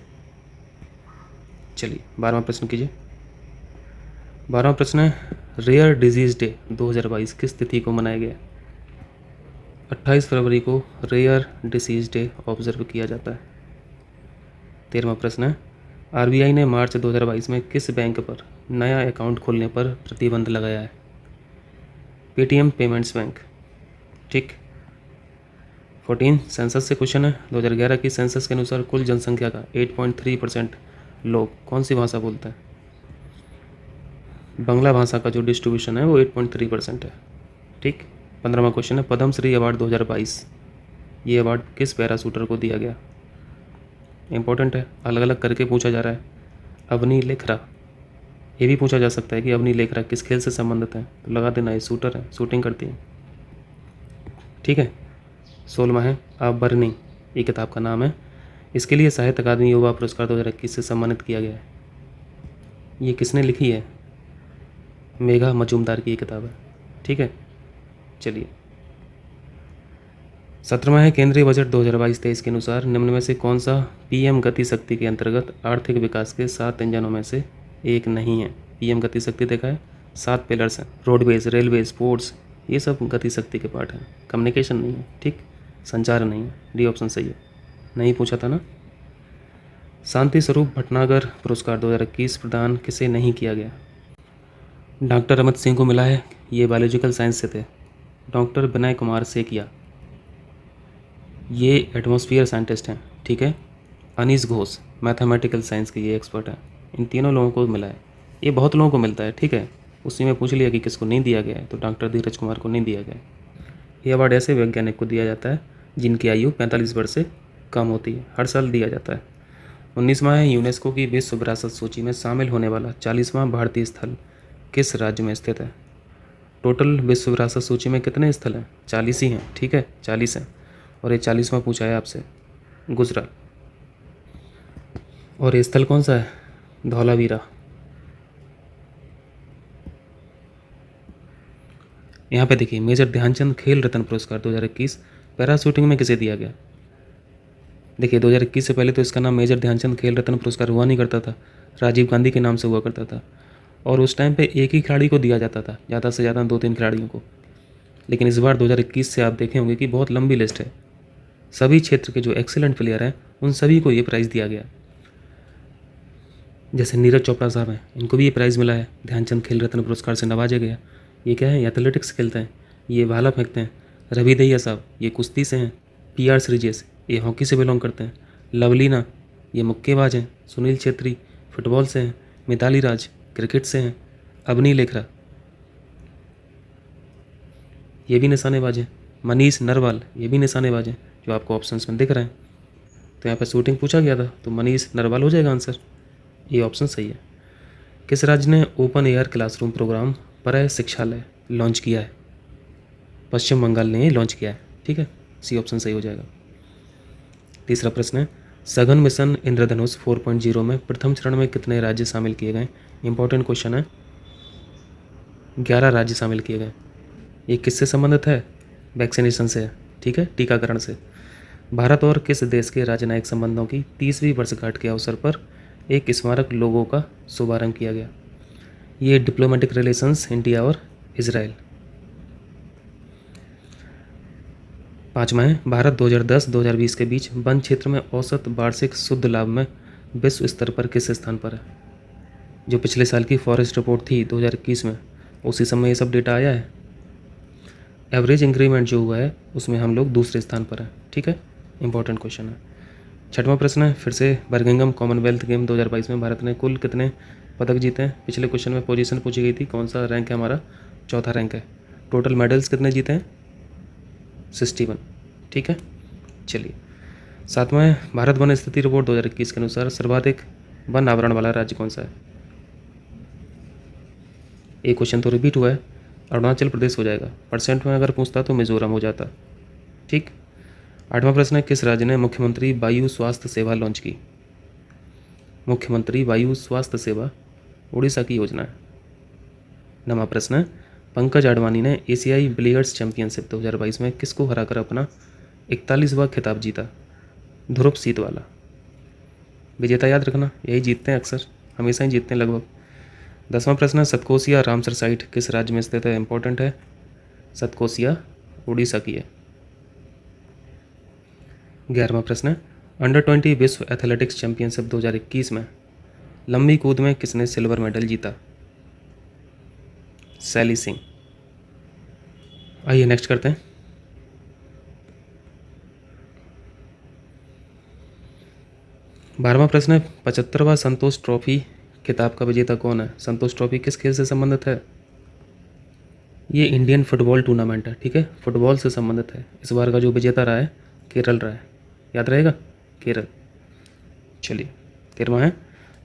चलिए, 12वां प्रश्न कीजिए। 12वां प्रश्न है, रेयर डिजीज डे 2022 किस तिथि को मनाया गया? 28 फरवरी को रेयर डिसीज डे ऑब्जर्व किया जाता है। 13वां प्रश्न है, RBI ने मार्च 2022 में किस बैंक पर नया अकाउंट खोलने पर प्रतिबंध लगाया है? Paytm payments bank. ठीक। 14 सेंसस से क्वेश्चन है। 2011 की सेंसस के अनुसार कुल जनसंख्या का 8.3% लोग कौन सी भाषा बोलते हैं? बांग्ला भाषा का जो डिस्ट्रीब्यूशन है वो 8.3% है। ठीक। 15वां क्वेश्चन है, पद्मश्री अवार्ड 2022 ये अवार्ड किस पैराशूटर को दिया गया? इंपॉर्टेंट है, अलग अलग करके पूछा जा रहा है। अवनी लेखरा, ये भी पूछा जा सकता है कि अवनी लेखरा किस खेल से संबंधित है, तो लगा देना ये शूटर है, शूटिंग करती है। ठीक है। 16वां है, आप बरनी, ये किताब का नाम है। इसके लिए साहित्य अकादमी युवा पुरस्कार 2021 से सम्मानित किया गया है। ये किसने लिखी है? मेघा मजूमदार की ये किताब है। ठीक है। चलिए, 17वां है, केंद्रीय बजट 2022-23 के अनुसार निम्न में से कौन सा PM गति शक्ति के अंतर्गत आर्थिक विकास के 7 इंजनों में से एक नहीं है? PM गति शक्ति देखा है, 7 पिलर्स हैं, रोडवेज, रेलवे, स्पोर्ट्स, ये सब गति शक्ति के पार्ट हैं। कम्युनिकेशन नहीं है, ठीक, संचार नहीं है, डी ऑप्शन सही है। नहीं पूछा था ना। शांति स्वरूप भटनागर पुरस्कार 2021 प्रदान किसे नहीं किया गया? डॉक्टर अमित सिंह को मिला है, ये बायोलॉजिकल साइंस से थे। डॉक्टर विनय कुमार सेकिया, ये एटमॉस्फेयर साइंटिस्ट हैं। ठीक है। अनीस घोष, मैथमेटिकल साइंस के ये एक्सपर्ट हैं। इन तीनों लोगों को मिला है। ये बहुत लोगों को मिलता है। ठीक है, उसी में पूछ लिया कि किसको नहीं दिया गया है, तो डॉक्टर धीरज कुमार को नहीं दिया गया। ये अवार्ड ऐसे वैज्ञानिक को दिया जाता है जिनकी आयु 45 वर्ष से कम होती है। हर साल दिया जाता है। 19वां है, यूनेस्को की विश्व विरासत सूची में शामिल होने वाला 40वां भारतीय स्थल किस राज्य में स्थित है? टोटल विश्व विरासत सूची में कितने स्थल हैं? 40 ही हैं। ठीक है, 40 हैं। और ये 40वां पूछा है आपसे, गुजरात। और ये स्थल कौन सा है? धौलावीरा। यहाँ पे देखिए, मेजर ध्यानचंद खेल रत्न पुरस्कार 2021 पैराशूटिंग में किसे दिया गया? देखिए 2021 से पहले तो इसका नाम मेजर ध्यानचंद खेल रत्न पुरस्कार हुआ नहीं करता था, राजीव गांधी के नाम से हुआ करता था। और उस टाइम पे एक ही खिलाड़ी को दिया जाता था, ज़्यादा से ज़्यादा 2-3 खिलाड़ियों को। लेकिन इस बार 2021 से आप देखे होंगे कि बहुत लंबी लिस्ट है। सभी क्षेत्र के जो एक्सीलेंट प्लेयर हैं उन सभी को ये प्राइज़ दिया गया। जैसे नीरज चोपड़ा साहब हैं, इनको भी ये प्राइज़ मिला है, ध्यानचंद खेल रत्न पुरस्कार से नवाजा गया। ये क्या है, ये एथलेटिक्स खेलते हैं, ये भाला फेंकते हैं। रवि दहिया साहब ये कुश्ती से हैं। PR श्रीजेश ये हॉकी से बिलोंग करते हैं। लवलीना ये मुक्केबाज हैं। सुनील छेत्री फुटबॉल से हैं। मिताली राज क्रिकेट से हैं। अवनी लेखरा ये भी निशानेबाज हैं। मनीष नरवाल ये भी निशानेबाज हैं, जो आपको ऑप्शंस में दिख रहे हैं। तो यहाँ पर शूटिंग पूछा गया था, तो मनीष नरवाल हो जाएगा आंसर। ये ऑप्शन सही है। किस राज्य ने ओपन एयर क्लासरूम प्रोग्राम पर शिक्षालय लॉन्च किया है? पश्चिम बंगाल ने लॉन्च किया है। ठीक है, सी ऑप्शन सही हो जाएगा। तीसरा प्रश्न है, सघन मिशन इंद्रधनुष 4.0 में प्रथम चरण में कितने राज्य शामिल किए गए? इंपॉर्टेंट क्वेश्चन है। 11 राज्य शामिल किए गए। ये किससे संबंधित है? वैक्सीनेशन से है। ठीक है, टीकाकरण से। भारत और किस देश के राजनयिक संबंधों की 30वीं वर्षगांठ के अवसर पर एक स्मारक लोगो का शुभारंभ किया गया? ये डिप्लोमेटिक रिलेशंस इंडिया और इजराइल। पाँचवा है, भारत 2010-2020 के बीच वन क्षेत्र में औसत वार्षिक शुद्ध लाभ में विश्व स्तर पर किस स्थान पर है? जो पिछले साल की फॉरेस्ट रिपोर्ट थी 2021 में, उसी समय ये सब डेटा आया है। एवरेज इंक्रीमेंट जो हुआ है उसमें हम लोग दूसरे स्थान पर हैं। ठीक है, इंपॉर्टेंट क्वेश्चन है। छठवां प्रश्न है, फिर से बर्मिंघम कॉमनवेल्थ गेम 2022 में भारत ने कुल कितने पदक जीते हैं? पिछले क्वेश्चन में पोजीशन पूछी गई थी, कौन सा रैंक है हमारा? चौथा रैंक है। टोटल मेडल्स कितने जीते हैं? 61। ठीक है, चलिए। सातवां है, भारत वन स्थिति रिपोर्ट 2021 के अनुसार सर्वाधिक वन आवरण वाला राज्य कौन सा है? एक क्वेश्चन तो रिपीट हुआ है, अरुणाचल प्रदेश हो जाएगा। परसेंट में अगर पूछता तो मिजोरम हो जाता। ठीक। आठवां प्रश्न है, किस राज्य ने मुख्यमंत्री वायु स्वास्थ्य सेवा लॉन्च की? मुख्यमंत्री वायु स्वास्थ्य सेवा उड़ीसा की योजना है। नवा प्रश्न है, पंकज आडवाणी ने एशियाई बिलियर्ड्स चैंपियनशिप 2022 में किसको हराकर अपना 41वां खिताब जीता? ध्रुव सीतवाला। विजेता याद रखना, यही जीतते हैं अक्सर, हमेशा ही जीतते हैं लगभग। 10वां प्रश्न है, सतकोसिया रामसर साइट किस राज्य में स्थित है? इंपॉर्टेंट है, सतकोसिया उड़ीसा की है। 11वां प्रश्न है, अंडर 20 विश्व एथलेटिक्स चैंपियनशिप 2021 में लंबी कूद में किसने सिल्वर मेडल जीता? सैली सिंह। आइए नेक्स्ट करते हैं। 12वां प्रश्न है, 75वां संतोष ट्रॉफी खिताब का विजेता कौन है? संतोष ट्रॉफी किस खेल से संबंधित है? ये इंडियन फुटबॉल टूर्नामेंट है। ठीक है, फुटबॉल से संबंधित है। इस बार का जो विजेता रहा है केरल रहा है, याद रहेगा, केरल। चलिए, 13वां है,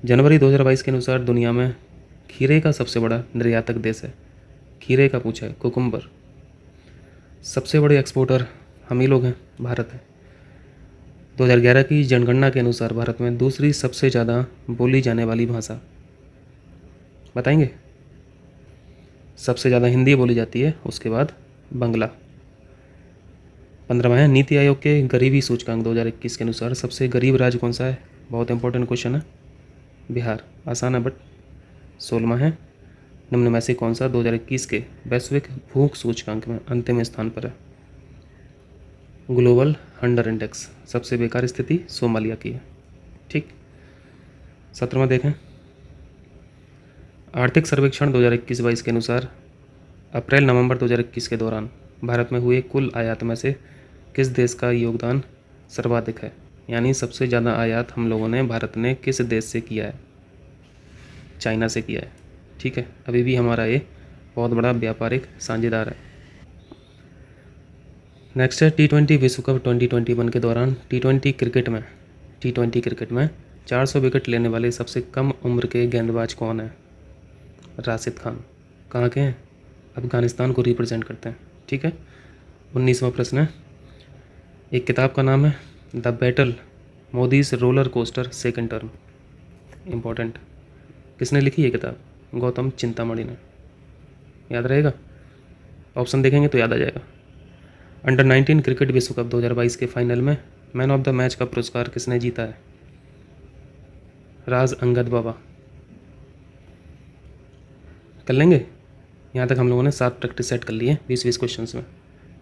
जनवरी 2022 के अनुसार दुनिया में खीरे का सबसे बड़ा निर्यातक देश है। खीरे का पूछा है, कुकुम्बर। सबसे बड़े एक्सपोर्टर हम ही लोग हैं, भारत है। 2011 की जनगणना के अनुसार भारत में दूसरी सबसे ज़्यादा बोली जाने वाली भाषा बताएंगे? सबसे ज़्यादा हिंदी बोली जाती है, उसके बाद बंगला। 15वां है, नीति आयोग के गरीबी सूचकांक 2021 के अनुसार सबसे गरीब राज्य कौन सा है? बहुत इंपॉर्टेंट क्वेश्चन है, बिहार। आसान है बट। 16वां है, निम्न में से कौन सा 2021 के वैश्विक भूख सूचकांक में अंतिम स्थान पर है? Global hunger index. सबसे बेकार स्थिति सोमालिया की है। ठीक। 17वां देखें, आर्थिक सर्वेक्षण 2021-22 के अनुसार अप्रैल नवंबर 2021 के दौरान भारत में हुए कुल आयात में से किस देश का योगदान सर्वाधिक है? यानी सबसे ज़्यादा आयात हम लोगों ने, भारत ने किस देश से किया है? चाइना से किया है। ठीक है, अभी भी हमारा ये बहुत बड़ा व्यापारिक साझेदार है। नेक्स्ट है, T20 विश्व कप 2021 के दौरान T20 क्रिकेट में 400 विकेट लेने वाले सबसे कम उम्र के गेंदबाज कौन है? राशिद खान। कहाँ के हैं? अफगानिस्तान को रिप्रेजेंट करते हैं। ठीक है। 19वां प्रश्न है, एक किताब का नाम है the battle Modi's roller coaster second term. Important. किसने लिखी है किताब? गौतम चिंतामणि ने। याद रहेगा, ऑप्शन देखेंगे तो याद आ जाएगा। अंडर 19 क्रिकेट विश्व कप 2022 के फाइनल में मैन ऑफ द मैच का पुरस्कार किसने जीता है? राज अंगद बाबा। कर लेंगे। यहाँ तक हम लोगों ने 7 प्रैक्टिस सेट कर लिए 20-20 क्वेश्चन में।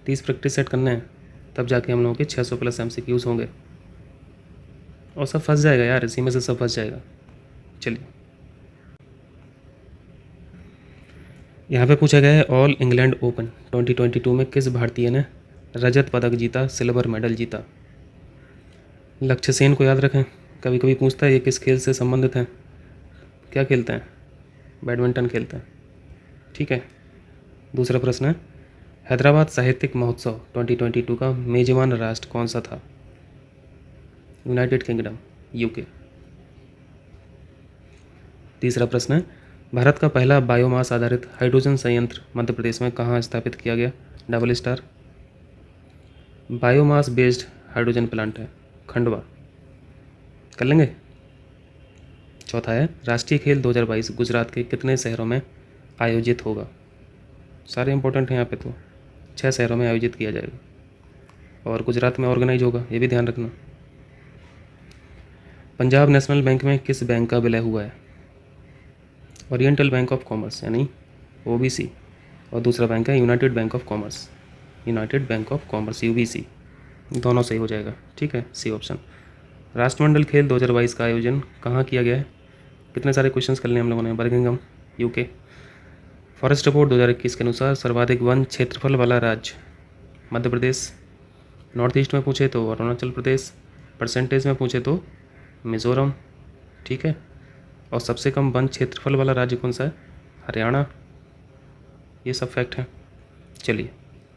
30 प्रैक्टिस सेट करने हैं, तब जाके हम लोगों के 600 प्लस MCQs होंगे। और सब फंस जाएगा यार, इसी में से सब फंस जाएगा। चलिए, यहाँ पे पूछा गया है ऑल इंग्लैंड ओपन 2022 में किस भारतीय ने रजत पदक जीता, सिल्वर मेडल जीता? लक्ष्य सेन को याद रखें, कभी कभी पूछता है ये किस खेल से संबंधित हैं। क्या खेलते हैं? बैडमिंटन खेलते हैं। ठीक है। दूसरा प्रश्न है, हैदराबाद साहित्यिक महोत्सव 2022 का मेजबान राष्ट्र कौन सा था? United kingdom, UK. तीसरा प्रश्न है, भारत का पहला बायोमास आधारित हाइड्रोजन संयंत्र मध्य प्रदेश में कहाँ स्थापित किया गया? Double star. Biomass based hydrogen plant है, खंडवा। कर लेंगे। चौथा है, राष्ट्रीय खेल 2022 गुजरात के कितने शहरों में आयोजित होगा? सारे इंपॉर्टेंट हैं यहाँ पे, तो 6 शहरों में आयोजित किया जाएगा और गुजरात में ऑर्गेनाइज होगा, ये भी ध्यान रखना। पंजाब नेशनल बैंक में किस बैंक का विलय हुआ है? ओरिएंटल बैंक ऑफ कॉमर्स यानी OBC, और दूसरा बैंक है United bank of commerce, United bank of commerce UBC। दोनों सही हो जाएगा। ठीक है, सी ऑप्शन। राष्ट्रमंडल खेल 2022 का आयोजन कहाँ किया गया है? कितने सारे क्वेश्चंस कर लिए हम लोगों ने। Birmingham, UK. फॉरेस्ट रिपोर्ट 2021 के अनुसार सर्वाधिक वन क्षेत्रफल वाला राज्य? मध्य प्रदेश। नॉर्थ ईस्ट में पूछे तो अरुणाचल प्रदेश, परसेंटेज में पूछे तो मिज़ोरम। ठीक है। और सबसे कम वन क्षेत्रफल वाला राज्य कौन सा है? हरियाणा। ये सब फैक्ट हैं। चलिए,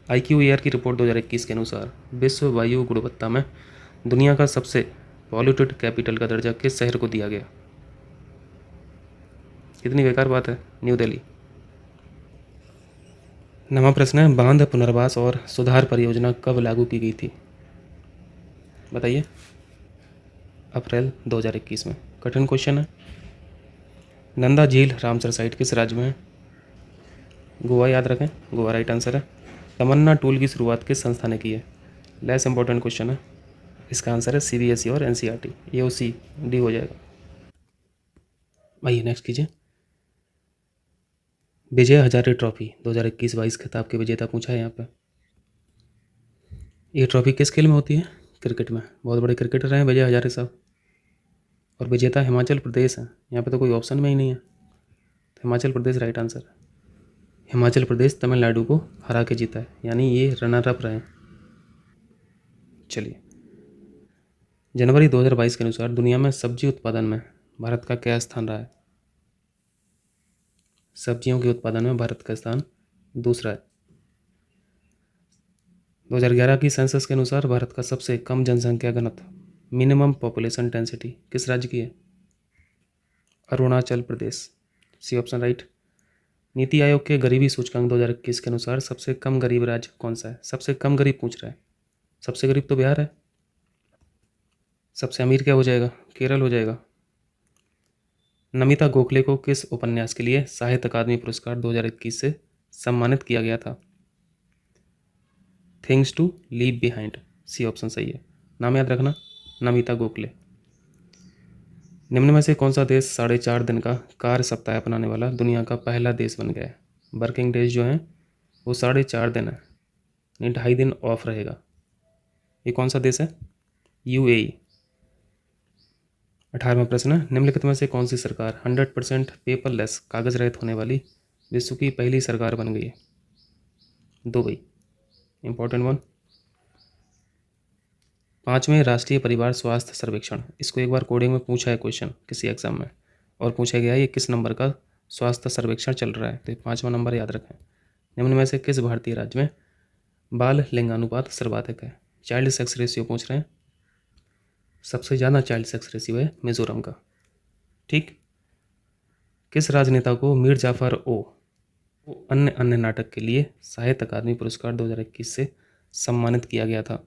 IQAR की रिपोर्ट 2021 के अनुसार विश्व वायु गुणवत्ता में दुनिया का सबसे पॉल्यूटेड कैपिटल का दर्जा किस शहर को दिया गया? कितनी बेकार बात है, न्यू दिल्ली। नवा प्रश्न है, बांध पुनर्वास और सुधार परियोजना कब लागू की गई थी? बताइए। अप्रैल 2021 में। कठिन क्वेश्चन है। नंदा झील रामसर साइट किस राज्य में है? गोवा, याद रखें, गोवा राइट आंसर है। तमन्ना टूल की शुरुआत किस संस्था ने की है? लेस इंपॉर्टेंट क्वेश्चन है, इसका आंसर है CBSE और NCERT। AOC डी हो जाएगा। आइए नेक्स्ट कीजिए। विजय हजारे ट्रॉफी 2021-22 खिताब के विजेता पूछा है यहाँ पे। ये ट्रॉफी किस खेल में होती है? क्रिकेट में। बहुत बड़े क्रिकेटर हैं विजय हजारे साहब। और विजेता हिमाचल प्रदेश है। यहाँ पे तो कोई ऑप्शन में ही नहीं है, तो हिमाचल प्रदेश राइट आंसर है। हिमाचल प्रदेश तमिलनाडु को हरा के जीता है, यानी ये रनर अप रहे। चलिए, जनवरी 2022 के अनुसार दुनिया में सब्जी उत्पादन में भारत का क्या स्थान रहा है? सब्जियों के उत्पादन में भारत का स्थान दूसरा है। 2011 की सेंसस के अनुसार भारत का सबसे कम जनसंख्या घनत्व, मिनिमम पॉपुलेशन डेंसिटी, किस राज्य की है? Arunachal Pradesh, C option right. NITI Aayog के गरीबी सूचकांक 2021 के अनुसार सबसे कम गरीब राज्य कौन सा है? सबसे कम गरीब पूछ रहा है। सबसे गरीब तो बिहार है। सबसे अमीर क्या हो जाएगा? केरल हो जाएगा। नमिता गोखले को किस उपन्यास के लिए साहित्य अकादमी पुरस्कार 2021 से सम्मानित किया गया था? Things to leave behind, C option सही है। नाम याद रखना, नमिता गोखले। निम्न में से कौन सा देश 4.5 दिन का कार्य सप्ताह अपनाने वाला दुनिया का पहला देश बन गया है? वर्किंग डेज जो हैं वो 4.5 दिन है, यानी 2.5 दिन ऑफ रहेगा। ये कौन सा देश है? UAE। 18वां प्रश्न है, निम्नलिखित में से कौन सी सरकार 100% पेपरलेस कागज रहित होने वाली विश्व की पहली सरकार बन गई है? दुबई। Important one. 5वें राष्ट्रीय परिवार स्वास्थ्य सर्वेक्षण, इसको एक बार कोडिंग में पूछा है क्वेश्चन किसी एग्जाम में, और पूछा गया है ये किस नंबर का स्वास्थ्य सर्वेक्षण चल रहा है, तो 5वां नंबर याद रखें। निम्न में से किस भारतीय राज्य में बाल लिंगानुपात सर्वाधिक है? चाइल्ड सेक्स रेशियो पूछ रहे हैं। सबसे ज़्यादा चाइल्ड सेक्स रेशियो है मिजोरम का। ठीक। किस राजनेता को मीर जाफर ओ अन्य अन्य नाटक के लिए साहित्य अकादमी पुरस्कार 2021 से सम्मानित किया गया था?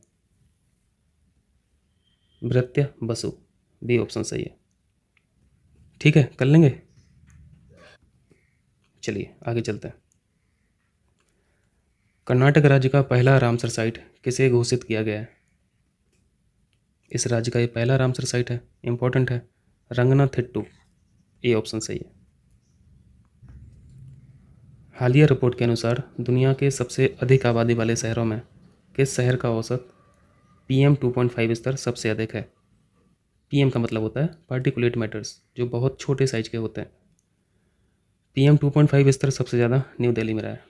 भृत्य बसु, बी ऑप्शन सही है। ठीक है, कर लेंगे। चलिए आगे चलते हैं। कर्नाटक राज्य का पहला रामसर साइट किसे घोषित किया गया है? इस राज्य का ये पहला रामसर साइट है, इंपॉर्टेंट है। रंगनाथिट्टू, ए ऑप्शन सही है। हालिया रिपोर्ट के अनुसार दुनिया के सबसे अधिक आबादी वाले शहरों में किस शहर का औसत PM 2.5 स्तर सबसे अधिक है? PM का मतलब होता है पार्टिकुलेट मैटर्स, जो बहुत छोटे साइज के होते हैं। PM 2.5 स्तर सबसे ज़्यादा न्यू दिल्ली में रहा है।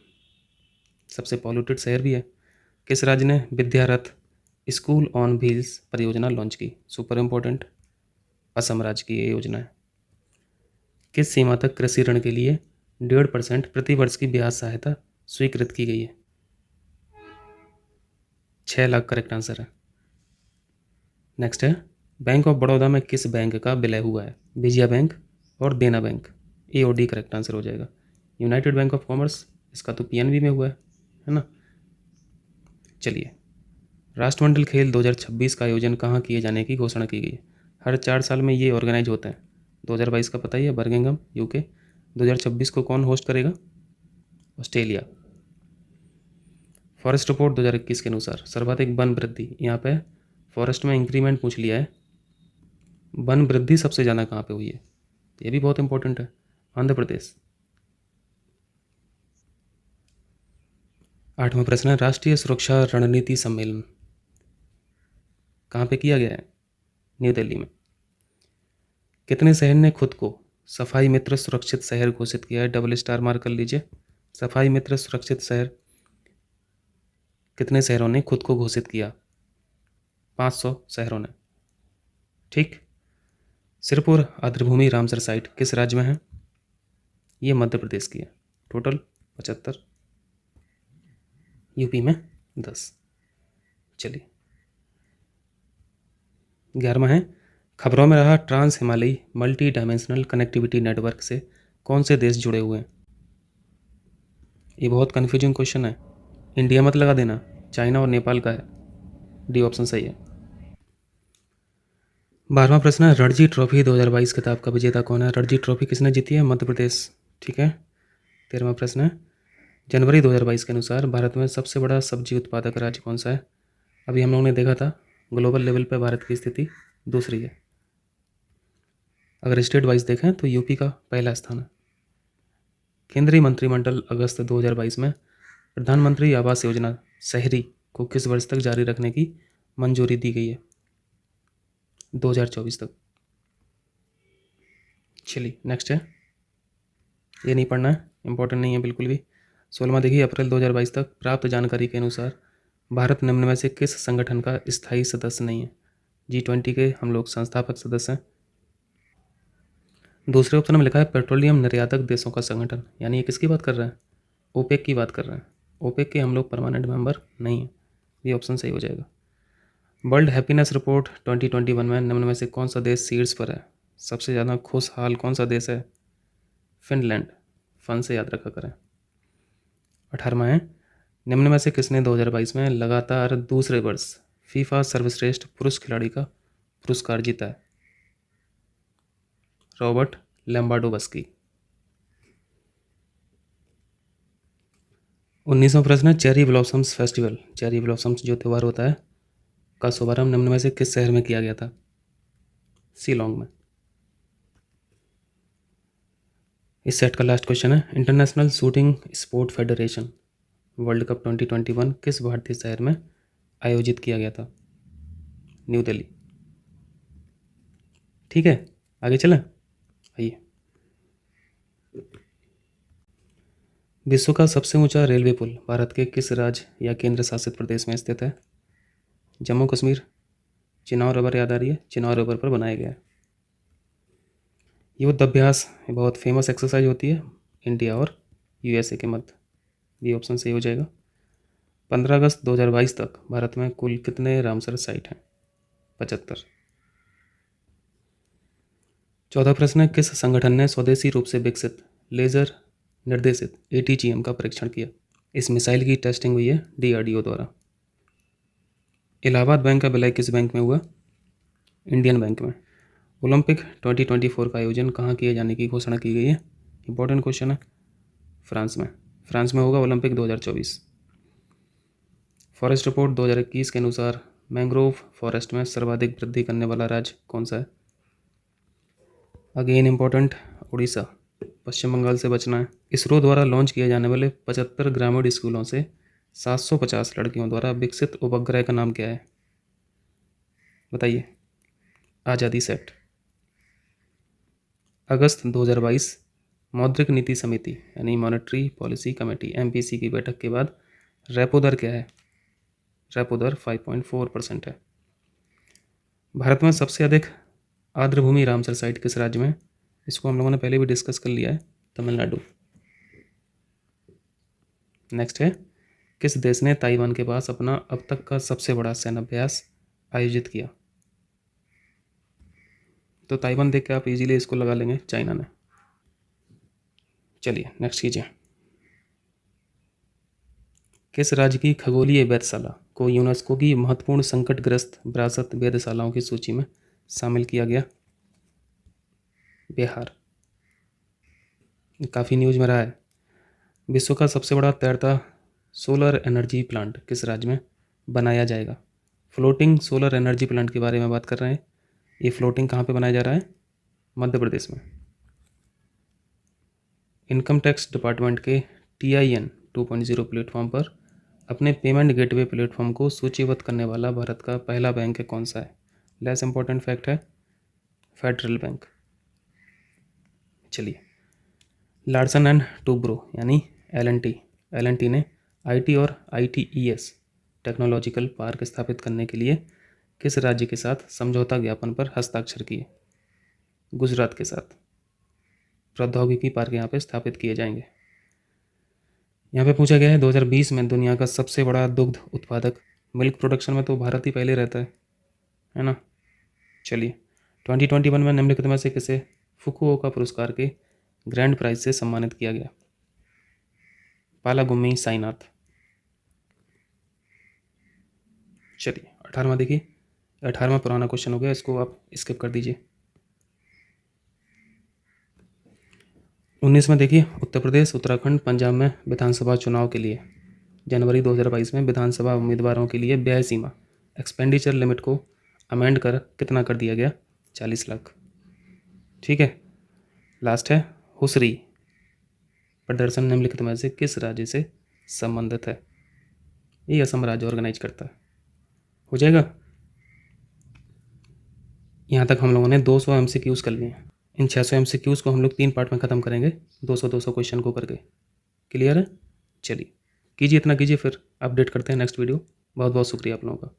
सबसे पॉल्यूटेड शहर भी है। किस राज्य ने विद्यारथ स्कूल ऑन व्हील्स परियोजना लॉन्च की? सुपर इम्पोर्टेंट, असम राज्य की ये योजना है। किस सीमा तक कृषि ऋण के लिए 1.5% प्रति वर्ष की ब्याज सहायता स्वीकृत की गई है? 6 लाख करेक्ट आंसर है। नेक्स्ट है, बैंक ऑफ बड़ौदा में किस बैंक का विलय हुआ है? विजया बैंक और देना बैंक, A और D करेक्ट आंसर हो जाएगा। यूनाइटेड बैंक ऑफ कॉमर्स, इसका तो PNB में हुआ है ना। चलिए, राष्ट्रमंडल खेल 2026 का आयोजन कहाँ किए जाने की घोषणा की गई है? हर 4 साल में ये ऑर्गेनाइज होता है। 2022 का पता ही है, बर्मिंघम UK। 2026 को कौन होस्ट करेगा? ऑस्ट्रेलिया। फॉरेस्ट रिपोर्ट 2021 के अनुसार सर्वाधिक वन वृद्धि, यहाँ पे फॉरेस्ट में इंक्रीमेंट पूछ लिया है। वन वृद्धि सबसे ज़्यादा कहाँ पे हुई है? ये भी बहुत इंपॉर्टेंट है, आंध्र प्रदेश। 8वां प्रश्न है, राष्ट्रीय सुरक्षा रणनीति सम्मेलन कहाँ पे किया गया है? न्यू दिल्ली में। कितने शहर ने खुद को सफाई मित्र सुरक्षित शहर घोषित किया है? डबल स्टार मार्क कर लीजिए। सफाई मित्र सुरक्षित शहर कितने शहरों ने खुद को घोषित किया? 500 शहरों ने। ठीक। सिरपुर आर्द्रभूमि रामसर साइट किस राज्य में है? ये मध्य प्रदेश की है। टोटल 75, यूपी में 10। चलिए, 11वां है, खबरों में रहा ट्रांस हिमालयी मल्टी डायमेंशनल कनेक्टिविटी नेटवर्क से कौन से देश जुड़े हुए हैं? ये बहुत कन्फ्यूजिंग क्वेश्चन है, इंडिया मत लगा देना, चाइना और नेपाल का है। D ऑप्शन सही है। 12वां प्रश्न है, रणजी ट्रॉफी 2022 खिताब का विजेता कौन है? रणजी ट्रॉफी किसने जीती है? मध्य प्रदेश। ठीक है। 13वां प्रश्न है, जनवरी 2022 के अनुसार भारत में सबसे बड़ा सब्जी उत्पादक राज्य कौन सा है? अभी हम लोगों ने देखा था ग्लोबल लेवल पर भारत की स्थिति दूसरी है। अगर स्टेट वाइज देखें तो यूपी का पहला स्थान है। केंद्रीय मंत्रिमंडल अगस्त 2022 में प्रधानमंत्री आवास योजना शहरी को किस वर्ष तक जारी रखने की मंजूरी दी गई है? 2024 तक। चलिए, नेक्स्ट है, ये नहीं पढ़ना है, इंपॉर्टेंट नहीं है बिल्कुल भी। 16वां देखिए, अप्रैल 2022 तक प्राप्त जानकारी के अनुसार भारत निम्न में से किस संगठन का स्थायी सदस्य नहीं है? G20 के हम लोग संस्थापक सदस्य हैं। दूसरे ऑप्शन में लिखा है पेट्रोलियम निर्यातक देशों का संगठन, यानी ये किसकी बात कर रहे हैं? ओपेक की बात कर रहे हैं। ओपेक के हम लोग परमानेंट मेंबर नहीं हैं। ये ऑप्शन सही हो जाएगा। वर्ल्ड हैप्पीनेस रिपोर्ट 2021 में निम्न में से कौन सा देश शीर्ष पर है? सबसे ज़्यादा खुशहाल कौन सा देश है? फिनलैंड। फन से याद रखा करें। 18वां है, निम्न में से किसने 2022 में लगातार दूसरे वर्ष फीफा सर्वश्रेष्ठ पुरुष खिलाड़ी का पुरस्कार जीता है? रॉबर्ट लेम्बार्डोवस्की। 19वां प्रश्न है, cherry blossoms festival, cherry blossoms जो त्यौहार होता है, का शुभारंभ निम्न में से किस शहर में किया गया था? शिलोंग में। इस सेट का लास्ट क्वेश्चन है, international shooting sport federation world cup 2021 किस भारतीय शहर में आयोजित किया गया था? न्यू दिल्ली। ठीक है, आगे चलें। आइए, विश्व का सबसे ऊंचा रेलवे पुल भारत के किस राज्य या केंद्र शासित प्रदेश में स्थित है? जम्मू कश्मीर। चिनाव रिवर याद आ रही है, चिनाव रिवर पर बनाया गया है। युद्ध अभ्यास बहुत फेमस एक्सरसाइज होती है इंडिया और USA के मध्य। ये ऑप्शन सही हो जाएगा। 15 अगस्त 2022 तक भारत में कुल कितने रामसर साइट हैं? 75। 14 प्रश्न है, किस संगठन ने स्वदेशी रूप से विकसित लेजर निर्देशित ATGM का परीक्षण किया? इस मिसाइल की टेस्टिंग हुई है DRDO द्वारा। इलाहाबाद बैंक का विलय किस बैंक में हुआ? इंडियन बैंक में। ओलंपिक 2024 का आयोजन कहाँ किए जाने की घोषणा की गई है? इंपॉर्टेंट क्वेश्चन है। फ्रांस में। फ्रांस में होगा ओलंपिक 2024। फॉरेस्ट रिपोर्ट 2021 के अनुसार मैंग्रोव फॉरेस्ट में सर्वाधिक वृद्धि करने वाला राज्य कौन सा है? Again important, Orissa. पश्चिम बंगाल से बचना है। इसरो द्वारा लॉन्च किए जाने वाले 75 ग्रामीण स्कूलों से 750 लड़कियों द्वारा विकसित उपग्रह का नाम क्या है? बताइए। आज़ादी सेट। अगस्त 2022 मौद्रिक नीति समिति यानी मॉनेटरी पॉलिसी कमेटी MPC की बैठक के बाद रेपो दर क्या है? रेपो दर 5.4% है। भारत में सबसे अधिक आर्द्रभूमि रामसर साइट किस राज्य में? इसको हम लोगों ने पहले भी डिस्कस कर लिया है, तमिलनाडु। नेक्स्ट है, किस देश ने ताइवान के पास अपना अब तक का सबसे बड़ा सैन्य अभ्यास आयोजित किया? तो ताइवान देख के आप इजीली इसको लगा लेंगे, चाइना ने। चलिए नेक्स्ट कीजिए। किस राज्य की खगोलीय वेधशाला को यूनेस्को की महत्वपूर्ण संकटग्रस्त विरासत वेधशालाओं की सूची में शामिल किया गया? बिहार। काफ़ी न्यूज में रहा है। विश्व का सबसे बड़ा तैरता सोलर एनर्जी प्लांट किस राज्य में बनाया जाएगा? फ्लोटिंग सोलर एनर्जी प्लांट के बारे में बात कर रहे हैं। ये फ्लोटिंग कहाँ पे बनाया जा रहा है? मध्य प्रदेश में। इनकम टैक्स डिपार्टमेंट के TIN 2.0 प्लेटफॉर्म पर अपने पेमेंट गेटवे प्लेटफॉर्म को सूचीबद्ध करने वाला भारत का पहला बैंक है कौन सा है? लेस इंपॉर्टेंट फैक्ट है, फेडरल बैंक। चलिए, लार्सन एंड टूब्रो यानी LNT ने IT और ITES टेक्नोलॉजिकल पार्क स्थापित करने के लिए किस राज्य के साथ समझौता ज्ञापन पर हस्ताक्षर किए? गुजरात के साथ। प्रौद्योगिकी पार्क यहाँ पे स्थापित किए जाएंगे। यहाँ पे पूछा गया है 2020 में दुनिया का सबसे बड़ा दुग्ध उत्पादक। मिल्क प्रोडक्शन में तो भारत ही पहले रहता है ना। चलिए, 2021 में निम्नलिखित में से किसे फुकुओका पुरस्कार के ग्रैंड प्राइज से सम्मानित किया गया? पालागुम्मी साईनाथ। चलिए 18वां देखिए। 18वां पुराना क्वेश्चन हो गया, इसको आप स्किप कर दीजिए। 19वां देखिए, उत्तर प्रदेश, उत्तराखंड, पंजाब में विधानसभा चुनाव के लिए जनवरी 2022 में विधानसभा उम्मीदवारों के लिए व्यय सीमा एक्सपेंडिचर लिमिट को अमेंड कर कितना कर दिया गया? 40 लाख। ठीक है। लास्ट है, हुसरी प्रदर्शन निम्नलिखित में से किस राज्य से संबंधित है? ये असम राज्य ऑर्गेनाइज करता है। हो जाएगा। यहाँ तक हम लोगों ने 200 MCQs कर लिए हैं। इन 600 MCQs को हम लोग 3 पार्ट में ख़त्म करेंगे, 200 क्वेश्चन को करके। क्लियर है? चलिए कीजिए, इतना कीजिए, फिर अपडेट करते हैं नेक्स्ट वीडियो। बहुत बहुत शुक्रिया आप लोगों का।